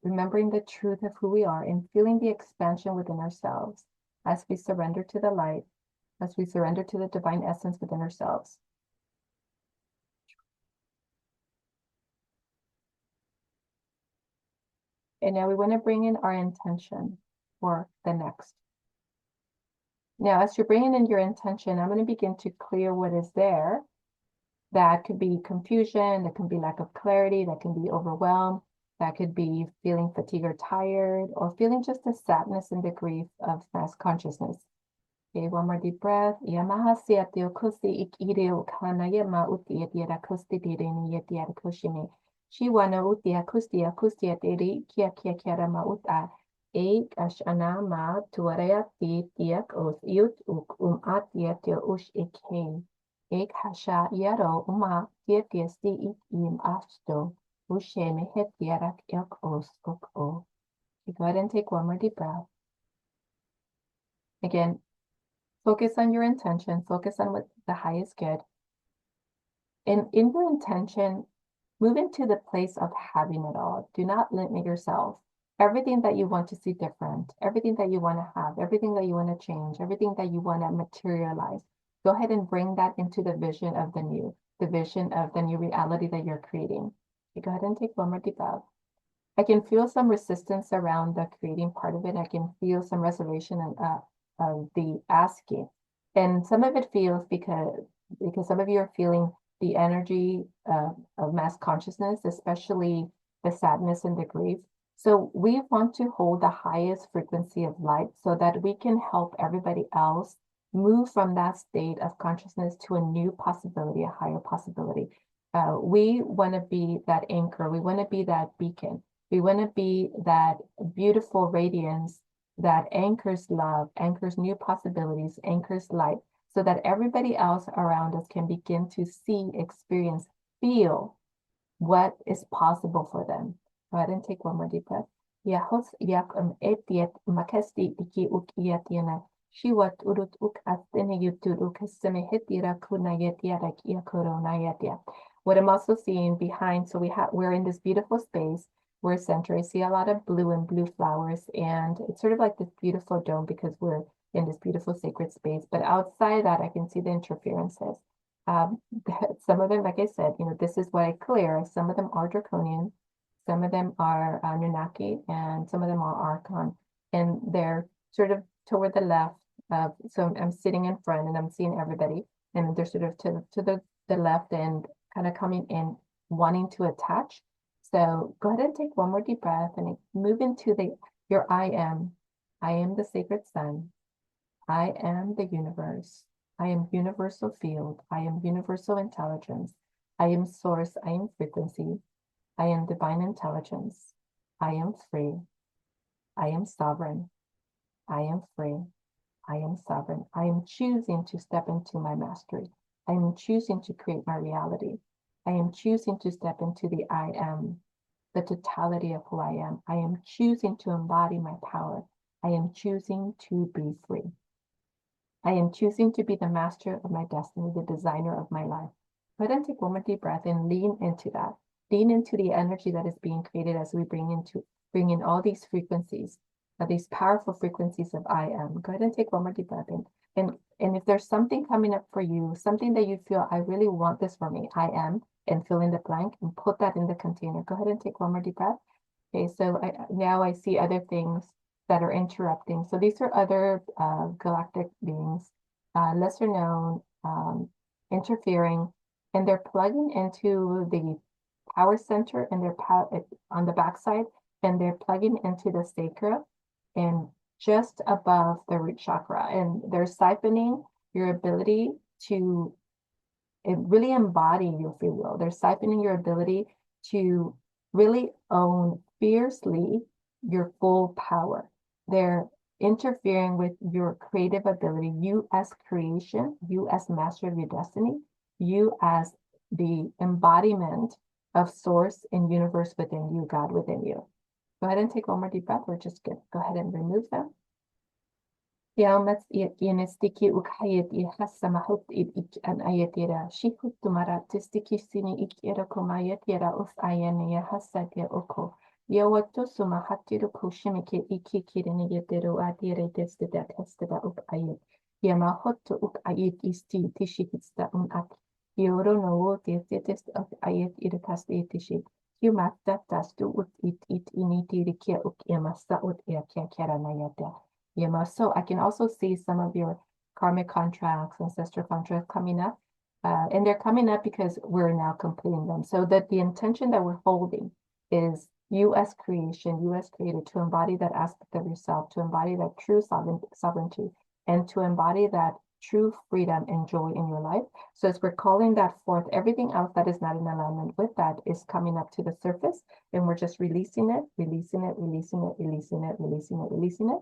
remembering the truth of who we are, and feeling the expansion within ourselves as we surrender to the light, as we surrender to the divine essence within ourselves. And now we want to bring in our intention for the next. Now, as you're bringing in your intention, I'm going to begin to clear what is there. That could be confusion, that can be lack of clarity, that can be overwhelmed, that could be feeling fatigued or tired, or feeling just the sadness and the grief of mass consciousness. Okay, one more deep breath. Ek ashana ma tuarayati tiak os yut uk atiatio ush ekhe. Ek hasha yaro tiatiesti ik im afsto. Usheme hetiarak ek os ok o. Go ahead and take one more deep breath. Again, focus on your intention. Focus on what the highest good. And in your intention, move into the place of having it all. Do not limit yourself. Everything that you want to see different, everything that you want to have, everything that you want to change, everything that you want to materialize, go ahead and bring that into the vision of the new reality that you're creating. Okay, go ahead and take one more deep breath. I can feel some resistance around the creating part of it. I can feel some reservation of the asking. And some of it feels because some of you are feeling the energy of mass consciousness, especially the sadness and the grief. So we want to hold the highest frequency of light so that we can help everybody else move from that state of consciousness to a new possibility, a higher possibility. We want to be that anchor. We want to be that beacon. We want to be that beautiful radiance that anchors love, anchors new possibilities, anchors light, so that everybody else around us can begin to see, experience, feel what is possible for them. Go ahead and take one more deep breath. Yahos yakum etiet makesti iki uk iatiana. Shiwat urut uk astene yutud uk semehetira kunayetiara kia koronayatia. What I'm also seeing behind, so we're in this beautiful space. We're center. I see a lot of blue flowers, and it's sort of like this beautiful dome because we're in this beautiful sacred space. But outside that, I can see the interferences. Some of them, like I said, this is what I clear. Some of them are Draconian, some of them are Anunnaki, and some of them are Archon. And they're sort of toward the left So I'm sitting in front and I'm seeing everybody, and they're sort of to the left and kind of coming in, wanting to attach. So go ahead and take one more deep breath and move into your I am. I am the sacred sun. I am the universe. I am universal field. I am universal intelligence. I am source. I am frequency. I am divine intelligence. I am free. I am sovereign. I am free. I am sovereign. I am choosing to step into my mastery. I am choosing to create my reality. I am choosing to step into the I am, the totality of who I am. I am choosing to embody my power. I am choosing to be free. I am choosing to be the master of my destiny, the designer of my life. Go ahead and take one more deep breath and lean into that. Lean into the energy that is being created as we bring in all these frequencies, these powerful frequencies of I am. Go ahead and take one more deep breath in. And if there's something coming up for you, something that you feel, I really want this for me, I am, and fill in the blank and put that in the container. Go ahead and take one more deep breath. Okay, so now I see other things that are interrupting. So these are other galactic beings, lesser known, interfering, and they're plugging into the power center and they're on the backside, and they're plugging into the sacra and just above the root chakra, and they're siphoning your ability to really embody your free will. They're siphoning your ability to really own fiercely your full power. They're interfering with your creative ability, you as creation, you as master of your destiny, you as the embodiment of source and universe within you, God within you. Go ahead and take one more deep breath. We're just going to go ahead and remove them. Yalmas stiki ukhayet hasamahut ik an ayatira shikut tumara tistiki sini ik erakomayet yara uf ayane hasatya oko. Yawato sumahatiru kushimike iki kirini yetero adire testida testida uk ayet. Yamahoto uk ayet isti tishikista ak. Yoro no wo test of ayet irkast etishi. Humata tastu ut it initirikia uk yamasa ut yakia karanayata. So I can also see some of your karmic contracts, ancestral contracts coming up. And they're coming up because we're now completing them. So that the intention that we're holding is you as creation, you as creator, to embody that aspect of yourself, to embody that true sovereignty, and to embody that true freedom and joy in your life. So as we're calling that forth, everything else that is not in alignment with that is coming up to the surface, and we're just releasing it, releasing it, releasing it, releasing it, releasing it, releasing it.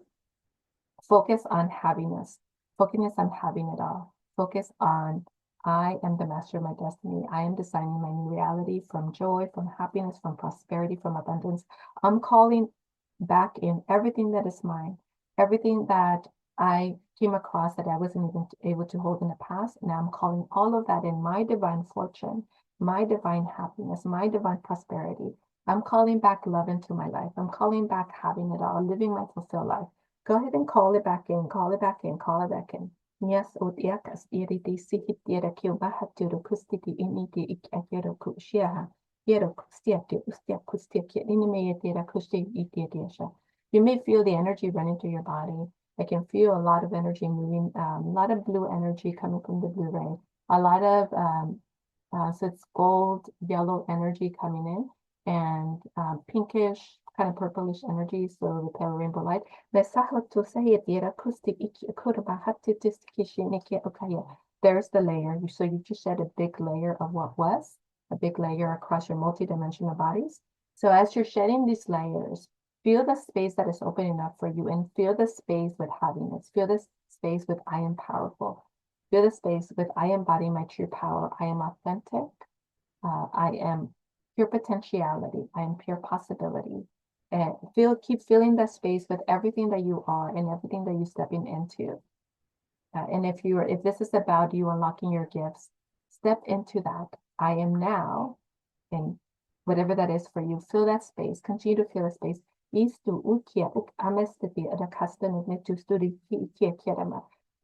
Focus on happiness. Focus on having it all. Focus on, I am the master of my destiny. I am designing my new reality from joy, from happiness, from prosperity, from abundance. I'm calling back in everything that is mine, everything that I came across that I wasn't even able to hold in the past. Now I'm calling all of that in my divine fortune, my divine happiness, my divine prosperity. I'm calling back love into my life. I'm calling back having it all, living my fulfilled life. Go ahead and call it back in, call it back in, call it back in. Yes, odiakas iriti sihitiera kilbahaturu kustiti initi ikakero kushiaha. Yero kustiati ustia kustiaki inimeyetera kusti itietiasha. You may feel the energy running through your body. I can feel a lot of energy moving, a lot of blue energy coming from the blue ray. A lot of, so it's gold, yellow energy coming in, and pinkish, kind of purplish energy, so the pale rainbow light. There's the layer. So you just shed a big layer of what was, a big layer across your multidimensional bodies. So as you're shedding these layers, feel the space that is opening up for you, and feel the space with happiness. Feel this space with I am powerful. Feel the space with I embody my true power. I am authentic. I am pure potentiality. I am pure possibility. And keep filling that space with everything that you are and everything that you're stepping into. And if this is about you unlocking your gifts, step into that. I am now, and whatever that is for you, fill that space. Continue to fill the space.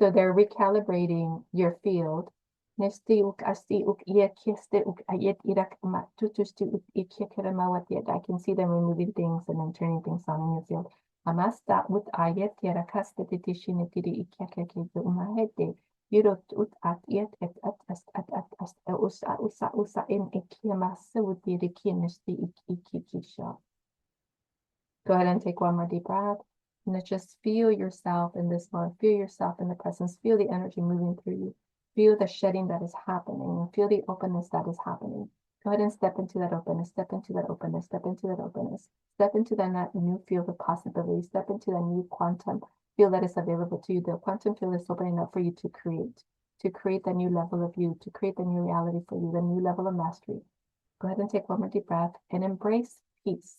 So they're recalibrating your field. I can see them removing things and then turning things on in your field. Amasta ut ayet yara kasta titishini tiri ikyakake umahete. Yurot ut at yet at usa in ikiamasa with the ikianisti ikikisha. Go ahead and take one more deep breath. And just feel yourself in this moment. Feel yourself in the presence. Feel the energy moving through you. Feel the shedding that is happening. Feel the openness that is happening. Go ahead and step into that openness. Step into that openness. Step into that openness. Step into that new field of possibility. Step into that new quantum field that is available to you. The quantum field is opening up for you to create the new level of you, to create the new reality for you, the new level of mastery. Go ahead and take one more deep breath and embrace peace.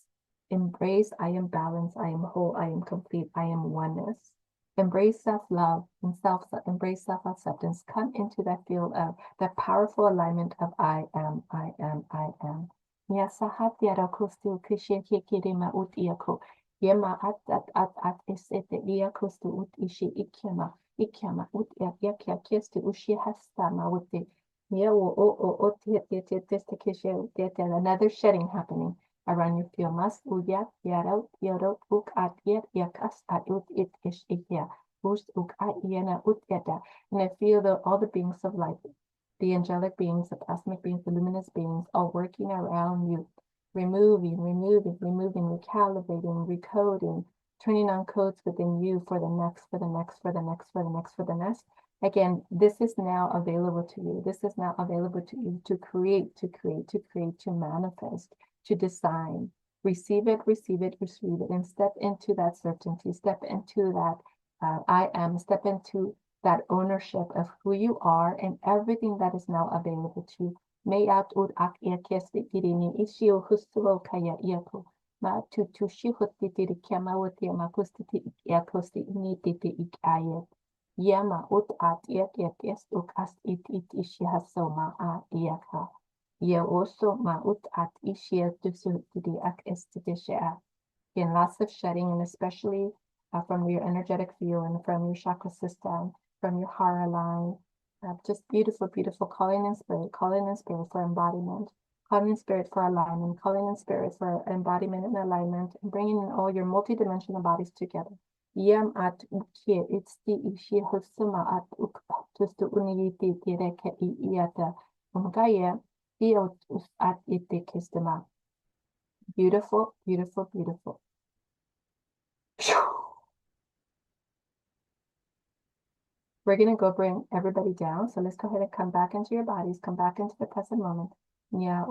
Embrace, I am balanced, I am whole, I am complete, I am oneness. Embrace self-love and embrace self-acceptance. Come into that field of that powerful alignment of I am, I am, I am. Yema at esete iakostu ut ishi ikyama ut yakya kestu ushi hastama uti. Another shedding happening around your field. Mas uyat yarot yorot uk at yet yakas at ut it ish ikya. Ust uk at yena ut yada. And I feel all the beings of light, the angelic beings, the cosmic beings, the luminous beings, all working around you, removing, recalibrating, recoding, turning on codes within you for the next. Again, this is now available to you. This is now available to you to create, to manifest, to design. Receive it, and step into that certainty. Step into that I am. Step into that ownership of who you are and everything that is now available to you. May out ud ak kesti irini ishio hustuo kaya iako. Ma tu shi hutiti kemawati makustiti iakosti inititi ikayet. Yama ut at yes uk ast it ishi hasoma a iaka. Ye also ma ut at ishi tusu tidi ak estidisha. Again, lots of shedding, and especially from your energetic field and from your chakra system, from your hara line. Just beautiful, calling in spirit for embodiment, calling in spirit for alignment, calling in spirit for embodiment and alignment, and bringing in all your multidimensional bodies together. Yam at ukie, it's the ishi husuma at uk, just to uniti direke iata, umgaya, iot at ite kistema. Beautiful. We're going to go bring everybody down. So let's go ahead and come back into your bodies. Come back into the present moment. Again,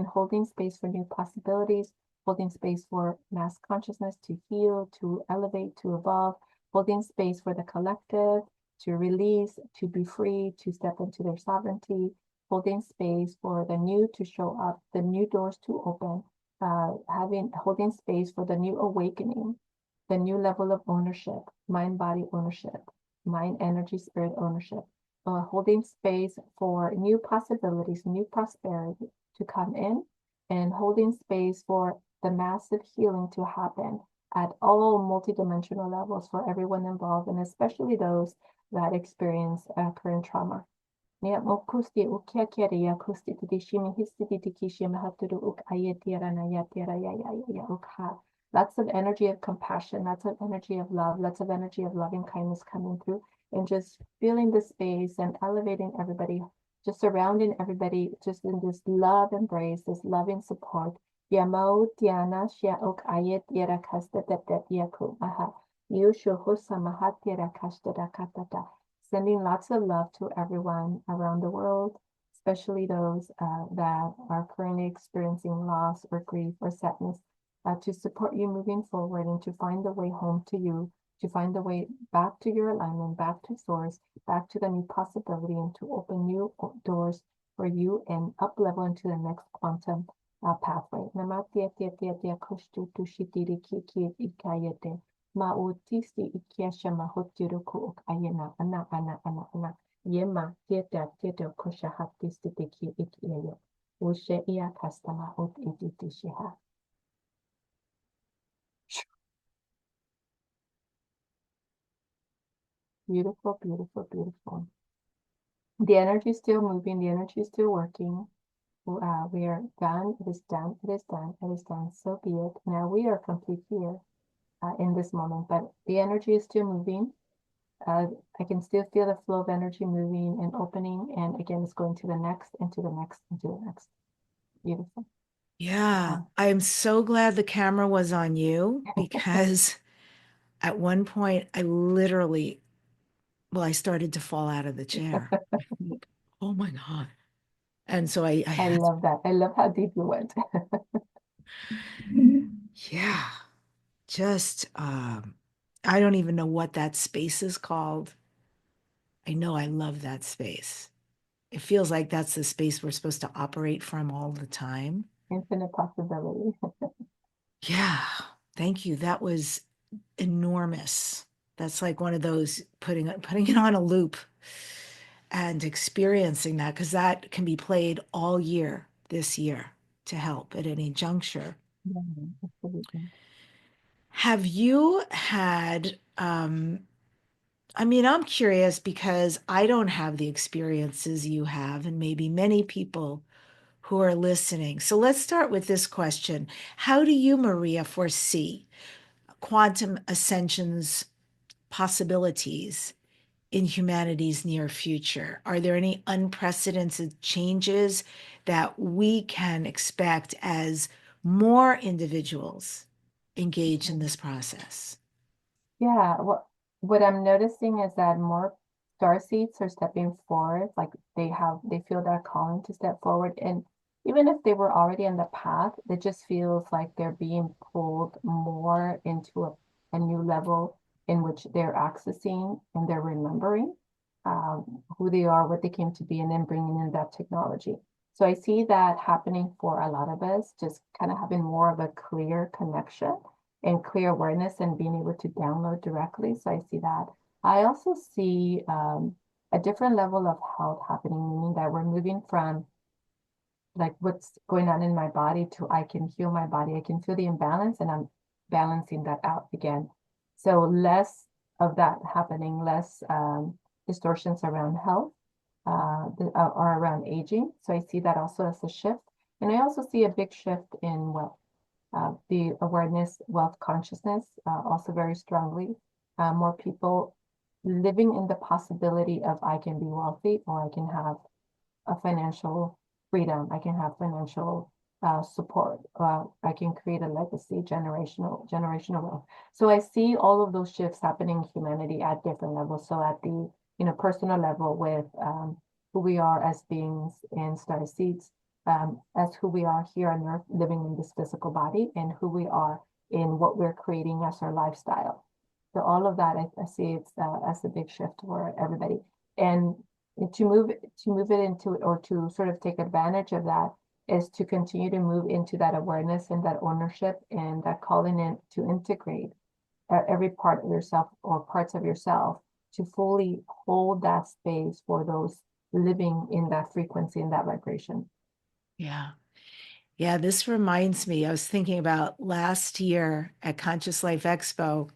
holding space for new possibilities, holding space for mass consciousness to heal, to elevate, to evolve, holding space for the collective to release, to be free, to step into their sovereignty, holding space for the new to show up, the new doors to open, holding space for the new awakening, the new level of ownership, mind-body ownership, mind, energy, spirit ownership, holding space for new possibilities, new prosperity to come in, and holding space for the massive healing to happen at all multidimensional levels for everyone involved, and especially those that experience current trauma. Lots of energy of compassion, lots of energy of love, lots of energy of loving kindness coming through, and just feeling the space and elevating everybody, just surrounding everybody, just in this love embrace, this loving support. Sending lots of love to everyone around the world, especially those that are currently experiencing loss or grief or sadness, to support you moving forward and to find the way home to you, to find the way back to your alignment, back to source, back to the new possibility, and to open new doors for you and up level into the next quantum pathway. Mautisti ikiasha mahotiruku ok ayena ana yema teta kosha hatisti teki ikiyo ushe iya kastama ot itishiha. Beautiful. The energy is still moving, the energy is still working. We are done, it is done, it is done, it is done, so be it. Now we are complete here in this moment, but the energy is still moving. I can still feel the flow of energy moving and opening, and again, it's going to the next, and to the next, and to the next. Beautiful. Yeah, I'm so glad the camera was on you because at one point I literally, well, I started to fall out of the chair. Oh my God. And so I I had, love that. I love how deep you went. yeah, just, I don't even know what that space is called. I know I love that space. It feels like that's the space we're supposed to operate from all the time. Infinite possibility. Yeah, thank you. That was enormous. That's like one of those putting it on a loop and experiencing that because that can be played all year this year to help at any juncture. Yeah, absolutely. Have you had, I mean, I'm curious because I don't have the experiences you have, and maybe many people who are listening. So let's start with this question. How do you, Maria, foresee quantum ascension's possibilities in humanity's near future? Are there any unprecedented changes that we can expect as more individuals engage in this process? Yeah, what I'm noticing is that more star seeds are stepping forward, like they feel that calling to step forward. And even if they were already on the path, it just feels like they're being pulled more into a new level in which they're accessing and they're remembering who they are, what they came to be, and then bringing in that technology. So I see that happening for a lot of us, just kind of having more of a clear connection and clear awareness and being able to download directly. So I see that. I also see a different level of health happening, meaning that we're moving from like what's going on in my body to I can heal my body. I can feel the imbalance and I'm balancing that out again. So less of that happening, less distortions around health or around aging. So I see that also as a shift. And I also see a big shift in wealth. The awareness, wealth consciousness, also very strongly. More people living in the possibility of I can be wealthy or I can have a financial freedom. I can have financial support. I can create a legacy, generational wealth. So I see all of those shifts happening in humanity at different levels. So at the personal level with who we are as beings in star seeds, as who we are here on Earth, living in this physical body, and who we are in what we're creating as our lifestyle. So all of that, I see it's as a big shift for everybody. And to move it into or to sort of take advantage of that is to continue to move into that awareness and that ownership and that calling in to integrate every part of yourself or parts of yourself to fully hold that space for those living in that frequency and that vibration. Yeah. Yeah, this reminds me, I was thinking about last year at Conscious Life Expo,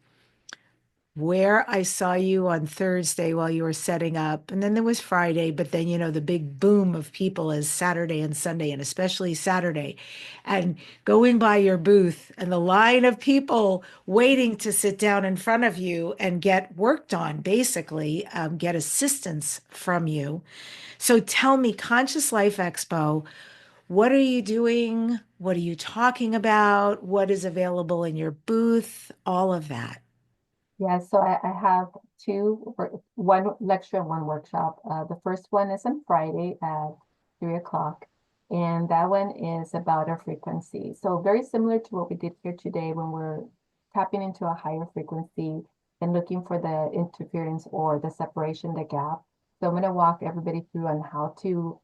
where I saw you on Thursday while you were setting up. And then there was Friday, but then, the big boom of people is Saturday and Sunday, and especially Saturday. And going by your booth and the line of people waiting to sit down in front of you and get worked on, basically, get assistance from you. So tell me, Conscious Life Expo, what are you doing? What are you talking about? What is available in your booth? All of that. Yeah, so I have one lecture and one workshop. The first one is on Friday at 3 o'clock, and that one is about our frequency. So very similar to what we did here today when we're tapping into a higher frequency and looking for the interference or the separation, the gap. So I'm going to walk everybody through on how to,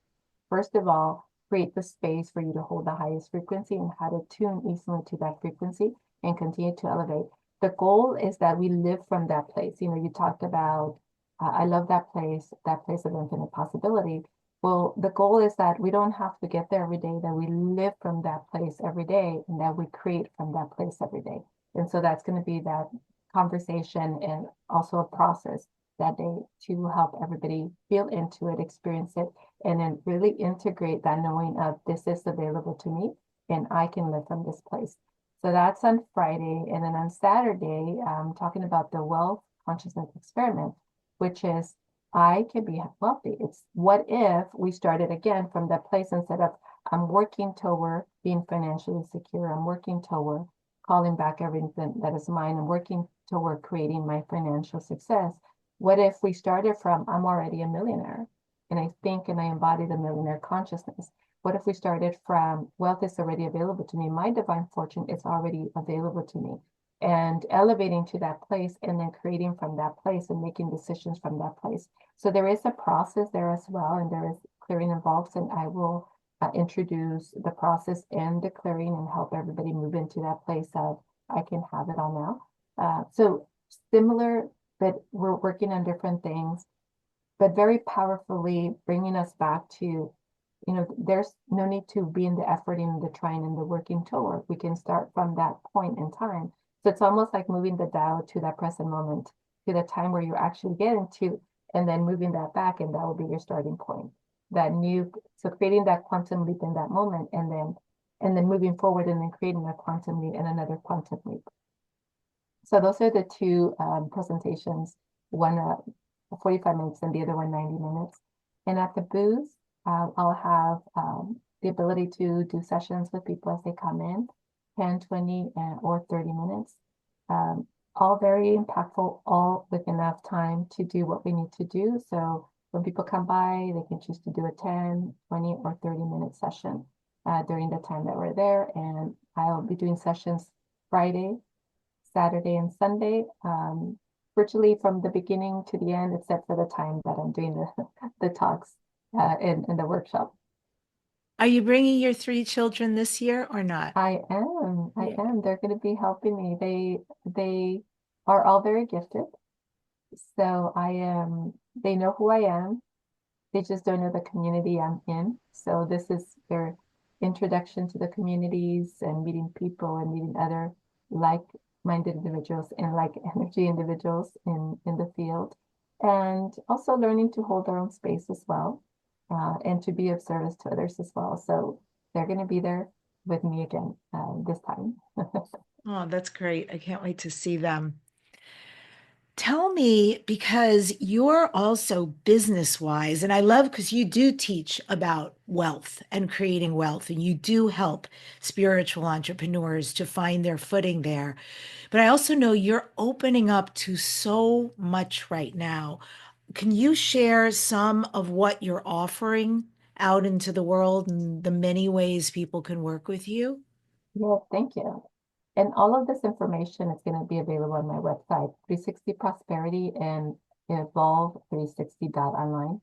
first of all, create the space for you to hold the highest frequency and how to tune easily to that frequency and continue to elevate. The goal is that we live from that place. You talked about, I love that place of infinite possibility. Well, the goal is that we don't have to get there every day, that we live from that place every day, and that we create from that place every day. And so that's going to be that conversation and also a process that day to help everybody feel into it, experience it, and then really integrate that knowing of this is available to me and I can live from this place. So that's on Friday. And then on Saturday, I'm talking about the wealth consciousness experiment, which is I can be wealthy. It's what if we started again from that place instead of I'm working toward being financially secure. I'm working toward calling back everything that is mine. I'm working toward creating my financial success. What if we started from I'm already a millionaire and I think and I embody the millionaire consciousness? What if we started from wealth is already available to me? My divine fortune is already available to me. And elevating to that place and then creating from that place and making decisions from that place. So there is a process there as well, and there is clearing involved, and I will introduce the process and the clearing and help everybody move into that place of I can have it all now. So similar, but we're working on different things, but very powerfully bringing us back to, there's no need to be in the effort and the trying and the working toward. We can start from that point in time. So it's almost like moving the dial to that present moment, to the time where you're actually getting to, and then moving that back, and that will be your starting point. So creating that quantum leap in that moment, and then moving forward, and then creating a quantum leap and another quantum leap. So those are the two presentations, one 45 minutes and the other one 90 minutes. And at the booth, I'll have the ability to do sessions with people as they come in, 10, 20, or 30 minutes. All very impactful, all with enough time to do what we need to do. So when people come by, they can choose to do a 10, 20, or 30-minute session during the time that we're there. And I'll be doing sessions Friday, Saturday, and Sunday, virtually from the beginning to the end, except for the time that I'm doing the talks in the workshop. Are you bringing your 3 children this year or not? I am. They're going to be helping me. They are all very gifted. So they know who I am. They just don't know the community I'm in. So this is their introduction to the communities and meeting people and meeting other like-minded individuals and like energy individuals in the field. And also learning to hold their own space as well. And to be of service to others as well. So they're going to be there with me again this time. Oh, that's great. I can't wait to see them. Tell me, because you're also business-wise, and I love because you do teach about wealth and creating wealth, and you do help spiritual entrepreneurs to find their footing there. But I also know you're opening up to so much right now. Can you share some of what you're offering out into the world and the many ways people can work with you? Yeah, thank you. And all of this information is going to be available on my website, 360 Prosperity and evolve360.online.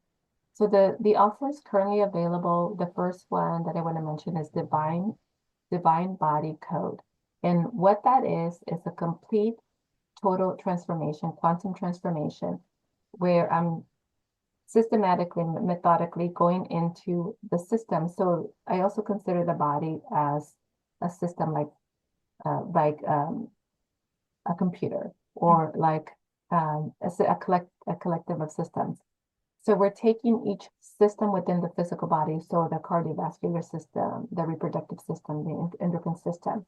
So the offer is currently available. The first one that I want to mention is Divine Body Code. And what that is a complete total transformation, quantum transformation, where I'm systematically, methodically going into the system. So I also consider the body as a system, like a computer, or like a collective of systems. So we're taking each system within the physical body, so the cardiovascular system, the reproductive system, the endocrine system,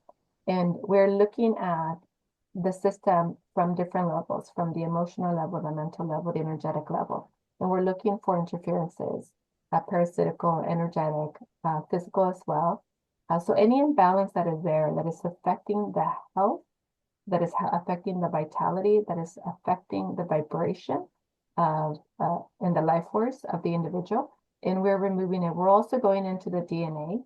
and we're looking at the system from different levels, from the emotional level, the mental level, the energetic level. And we're looking for interferences, parasitical, energetic, physical as well. So any imbalance that is there that is affecting the health, that is affecting the vitality, that is affecting the vibration of and the life force of the individual, and we're removing it. We're also going into the DNA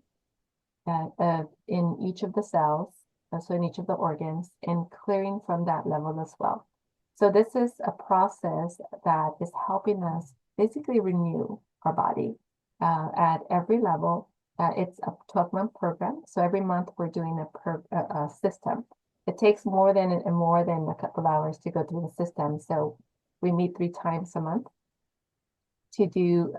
in each of the cells, so in each of the organs, and clearing from that level as well. So this is a process that is helping us basically renew our body at every level. It's a 12-month program. So every month we're doing a system. It takes more than a couple hours to go through the system. So we meet 3 times a month to do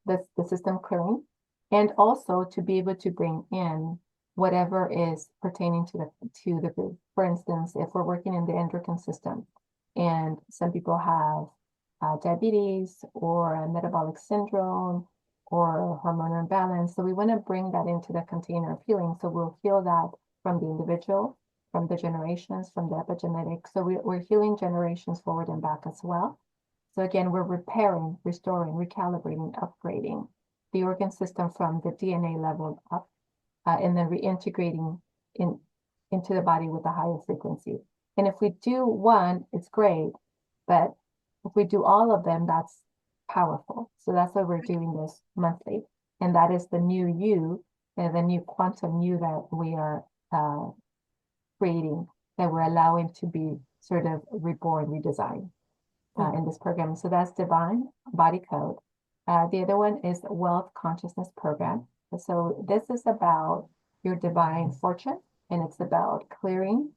the system clearing, and also to be able to bring in whatever is pertaining to the group. For instance, if we're working in the endocrine system, and some people have diabetes or a metabolic syndrome or hormonal imbalance. So we want to bring that into the container of healing. So we'll heal that from the individual, from the generations, from the epigenetics. So we're healing generations forward and back as well. So again, we're repairing, restoring, recalibrating, upgrading the organ system from the DNA level up, and then reintegrating into the body with a higher frequency. And if we do one, it's great, but if we do all of them, that's powerful. So that's why we're doing this monthly. And that is the new you, the new quantum you that we are creating, that we're allowing to be sort of reborn, redesigned in this program. So that's Divine Body Code. The other one is Wealth Consciousness Program. So this is about your divine fortune, and it's about clearing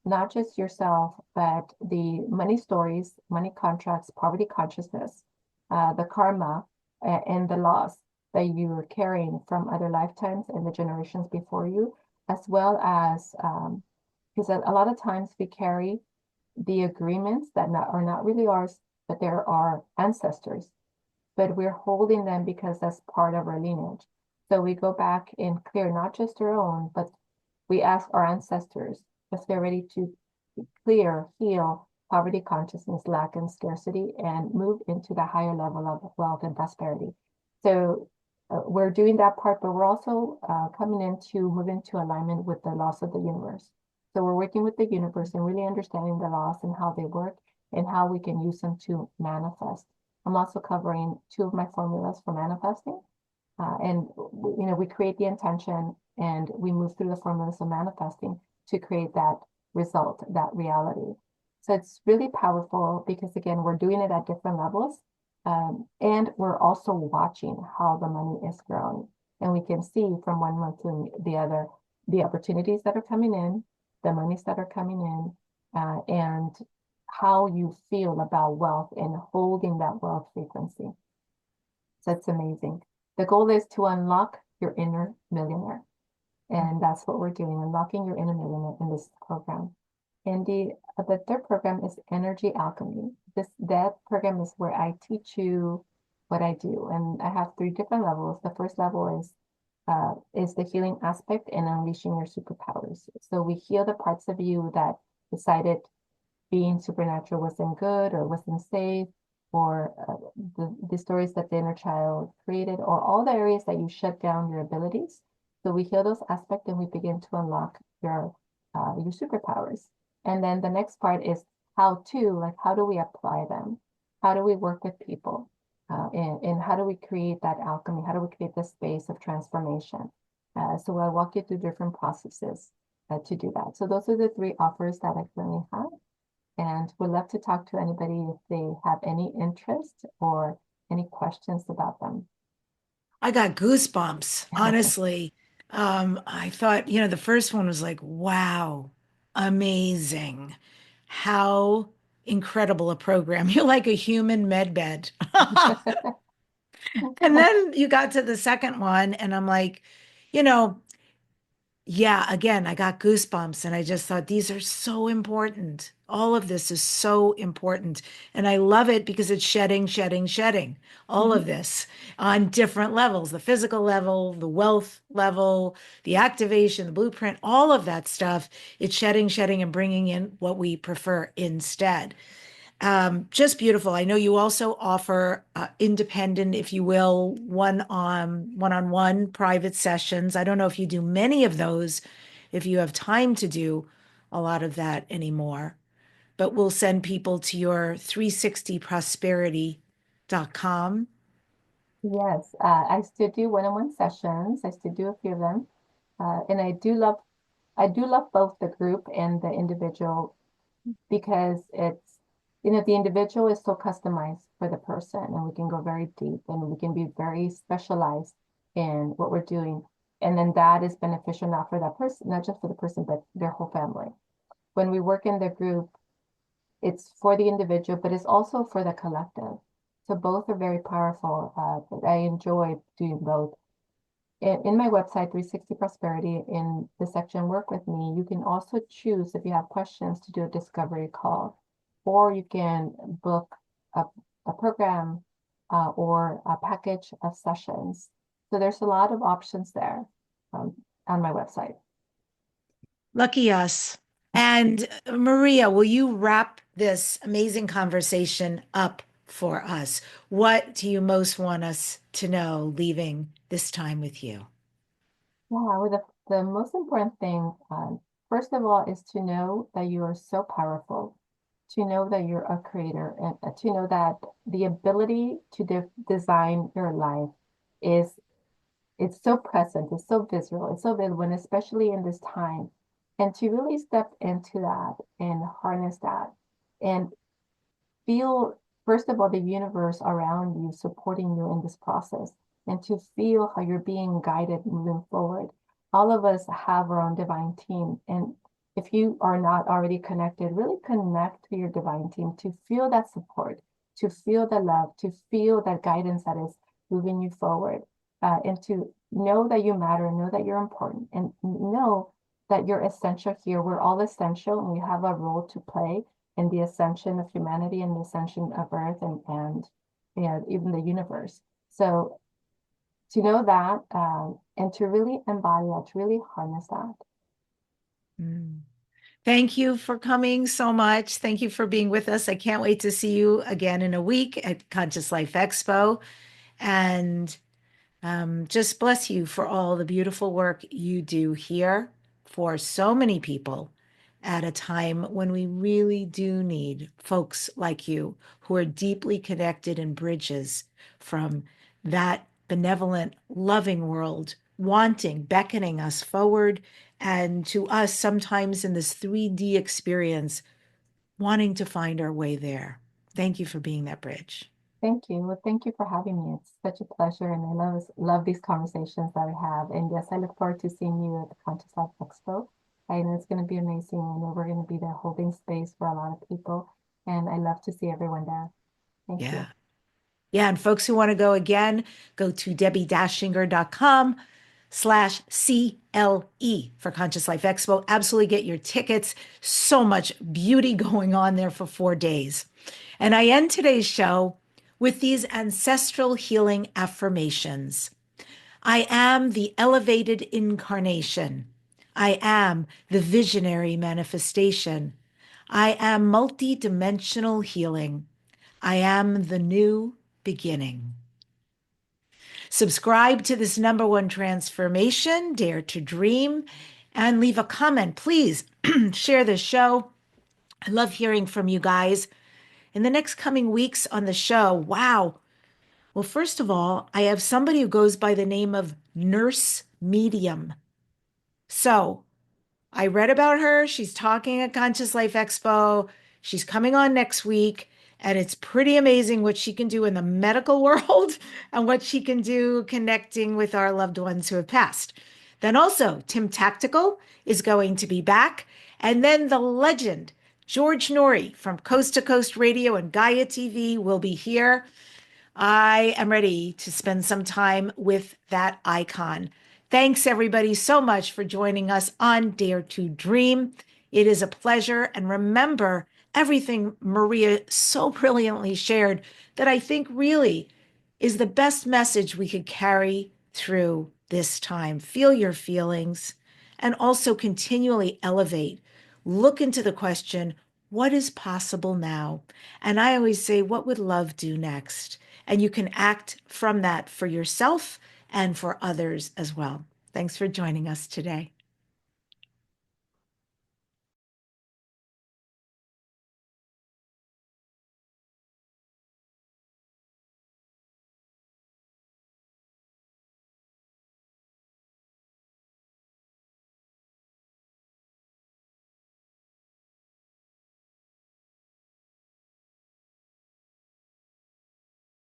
not just yourself, but the money stories, money contracts, poverty consciousness, the karma, and the loss that you are carrying from other lifetimes and the generations before you, as well as, because a lot of times we carry the agreements that are not really ours, but they're our ancestors, but we're holding them because that's part of our lineage. So we go back and clear not just our own, but we ask our ancestors if they're ready to clear, heal poverty consciousness, lack, and scarcity, and move into the higher level of wealth and prosperity. So we're doing that part, but we're also coming in to move into alignment with the laws of the universe. So we're working with the universe and really understanding the laws and how they work and how we can use them to manifest. I'm also covering 2 of my formulas for manifesting. And we create the intention and we move through the formulas of manifesting to create that result, that reality. So it's really powerful because, again, we're doing it at different levels. And we're also watching how the money is growing. And we can see from one month to the other, the opportunities that are coming in, the monies that are coming in, and how you feel about wealth and holding that wealth frequency. So it's amazing. The goal is to unlock your inner millionaire. And that's what we're doing, unlocking your inner millionaire in this program. And the third program is Energy Alchemy. That program is where I teach you what I do. And I have 3 different levels. The first level is the healing aspect and unleashing your superpowers. So we heal the parts of you that decided being supernatural wasn't good or wasn't safe, or the stories that the inner child created, or all the areas that you shut down your abilities. So we heal those aspects and we begin to unlock your superpowers. And then the next part is how do we apply them? How do we work with people? And how do we create that alchemy? How do we create the space of transformation? So I'll walk you through different processes to do that. So those are the 3 offers that I currently have. And would love to talk to anybody if they have any interest or any questions about them. I got goosebumps, honestly. I thought, the first one was like, wow, amazing. How incredible a program. You're like a human med bed. And then you got to the second one, and I'm like, you know, yeah, again, I got goosebumps and I just thought these are so important. All of this is so important. And I love it because it's shedding all of this on different levels, the physical level, the wealth level, the activation, the blueprint, all of that stuff. It's shedding, and bringing in what we prefer instead. Just beautiful. I know you also offer independent, if you will, one-on-one private sessions. I don't know if you do many of those, if you have time to do a lot of that anymore, but we'll send people to your 360prosperity.com. Yes, I still do one-on-one sessions. I still do a few of them, and I do love both the group and the individual because it's the individual is so customized for the person, and we can go very deep and we can be very specialized in what we're doing, and then that is beneficial not for that person, not just for the person, but their whole family. When we work in the group, it's for the individual, but it's also for the collective. So both are very powerful. I enjoy doing both. In my website, 360 Prosperity, in the section Work With Me, you can also choose, if you have questions, to do a discovery call, or you can book a a program or a package of sessions. So there's a lot of options there on my website. Lucky us. And Maria, will you wrap this amazing conversation up for us? What do you most want us to know leaving this time with you? Yeah, well, the most important thing, first of all, is to know that you are so powerful, to know that you're a creator, and to know that the ability to design your life is it's so present, it's so visceral, it's so visible, and especially in this time. And to really step into that and harness that and feel, first of all, the universe around you supporting you in this process, and to feel how you're being guided moving forward. All of us have our own divine team. And if you are not already connected, really connect to your divine team to feel that support, to feel the love, to feel that guidance that is moving you forward, and to know that you matter, know that you're important, and know that you're essential here. We're all essential and we have a role to play in the ascension of humanity and the ascension of Earth and even the universe. So to know that and to really embody that, to really harness that. Mm. Thank you for coming so much. Thank you for being with us. I can't wait to see you again in a week at Conscious Life Expo. And just bless you for all the beautiful work you do here for so many people at a time when we really do need folks like you who are deeply connected in bridges from that benevolent, loving world, wanting, beckoning us forward, and to us, sometimes in this 3D experience, wanting to find our way there. Thank you for being that bridge. Thank you. Well, thank you for having me. It's such a pleasure, and I love these conversations that I have. And yes, I look forward to seeing you at the Conscious Life Expo. I know it's going to be amazing. I know we're going to be there holding space for a lot of people, and I love to see everyone there. Thank you. Yeah. Yeah. And folks who want to go again, go to DebbiDachinger.com/CLE for Conscious Life Expo. Absolutely get your tickets. So much beauty going on there for 4 days. And I end today's show with these ancestral healing affirmations. I am the elevated incarnation. I am the visionary manifestation. I am multidimensional healing. I am the new beginning. Subscribe to this #1 transformation, Dare to Dream, and leave a comment. Please share this show. I love hearing from you guys. In the next coming weeks on the show, wow. Well, first of all, I have somebody who goes by the name of Nurse Medium. So I read about her. She's talking at Conscious Life Expo. She's coming on next week. And it's pretty amazing what she can do in the medical world and what she can do connecting with our loved ones who have passed. Then also, Tim Tactical is going to be back. And then the legend, George Norrie from Coast to Coast Radio and Gaia TV will be here. I am ready to spend some time with that icon. Thanks, everybody, so much for joining us on Dare to Dream. It is a pleasure. And remember everything Maria so brilliantly shared that I think really is the best message we could carry through this time. Feel your feelings and also continually elevate. Look into the question, what is possible now? And I always say, what would love do next? And you can act from that for yourself and for others as well. Thanks for joining us today.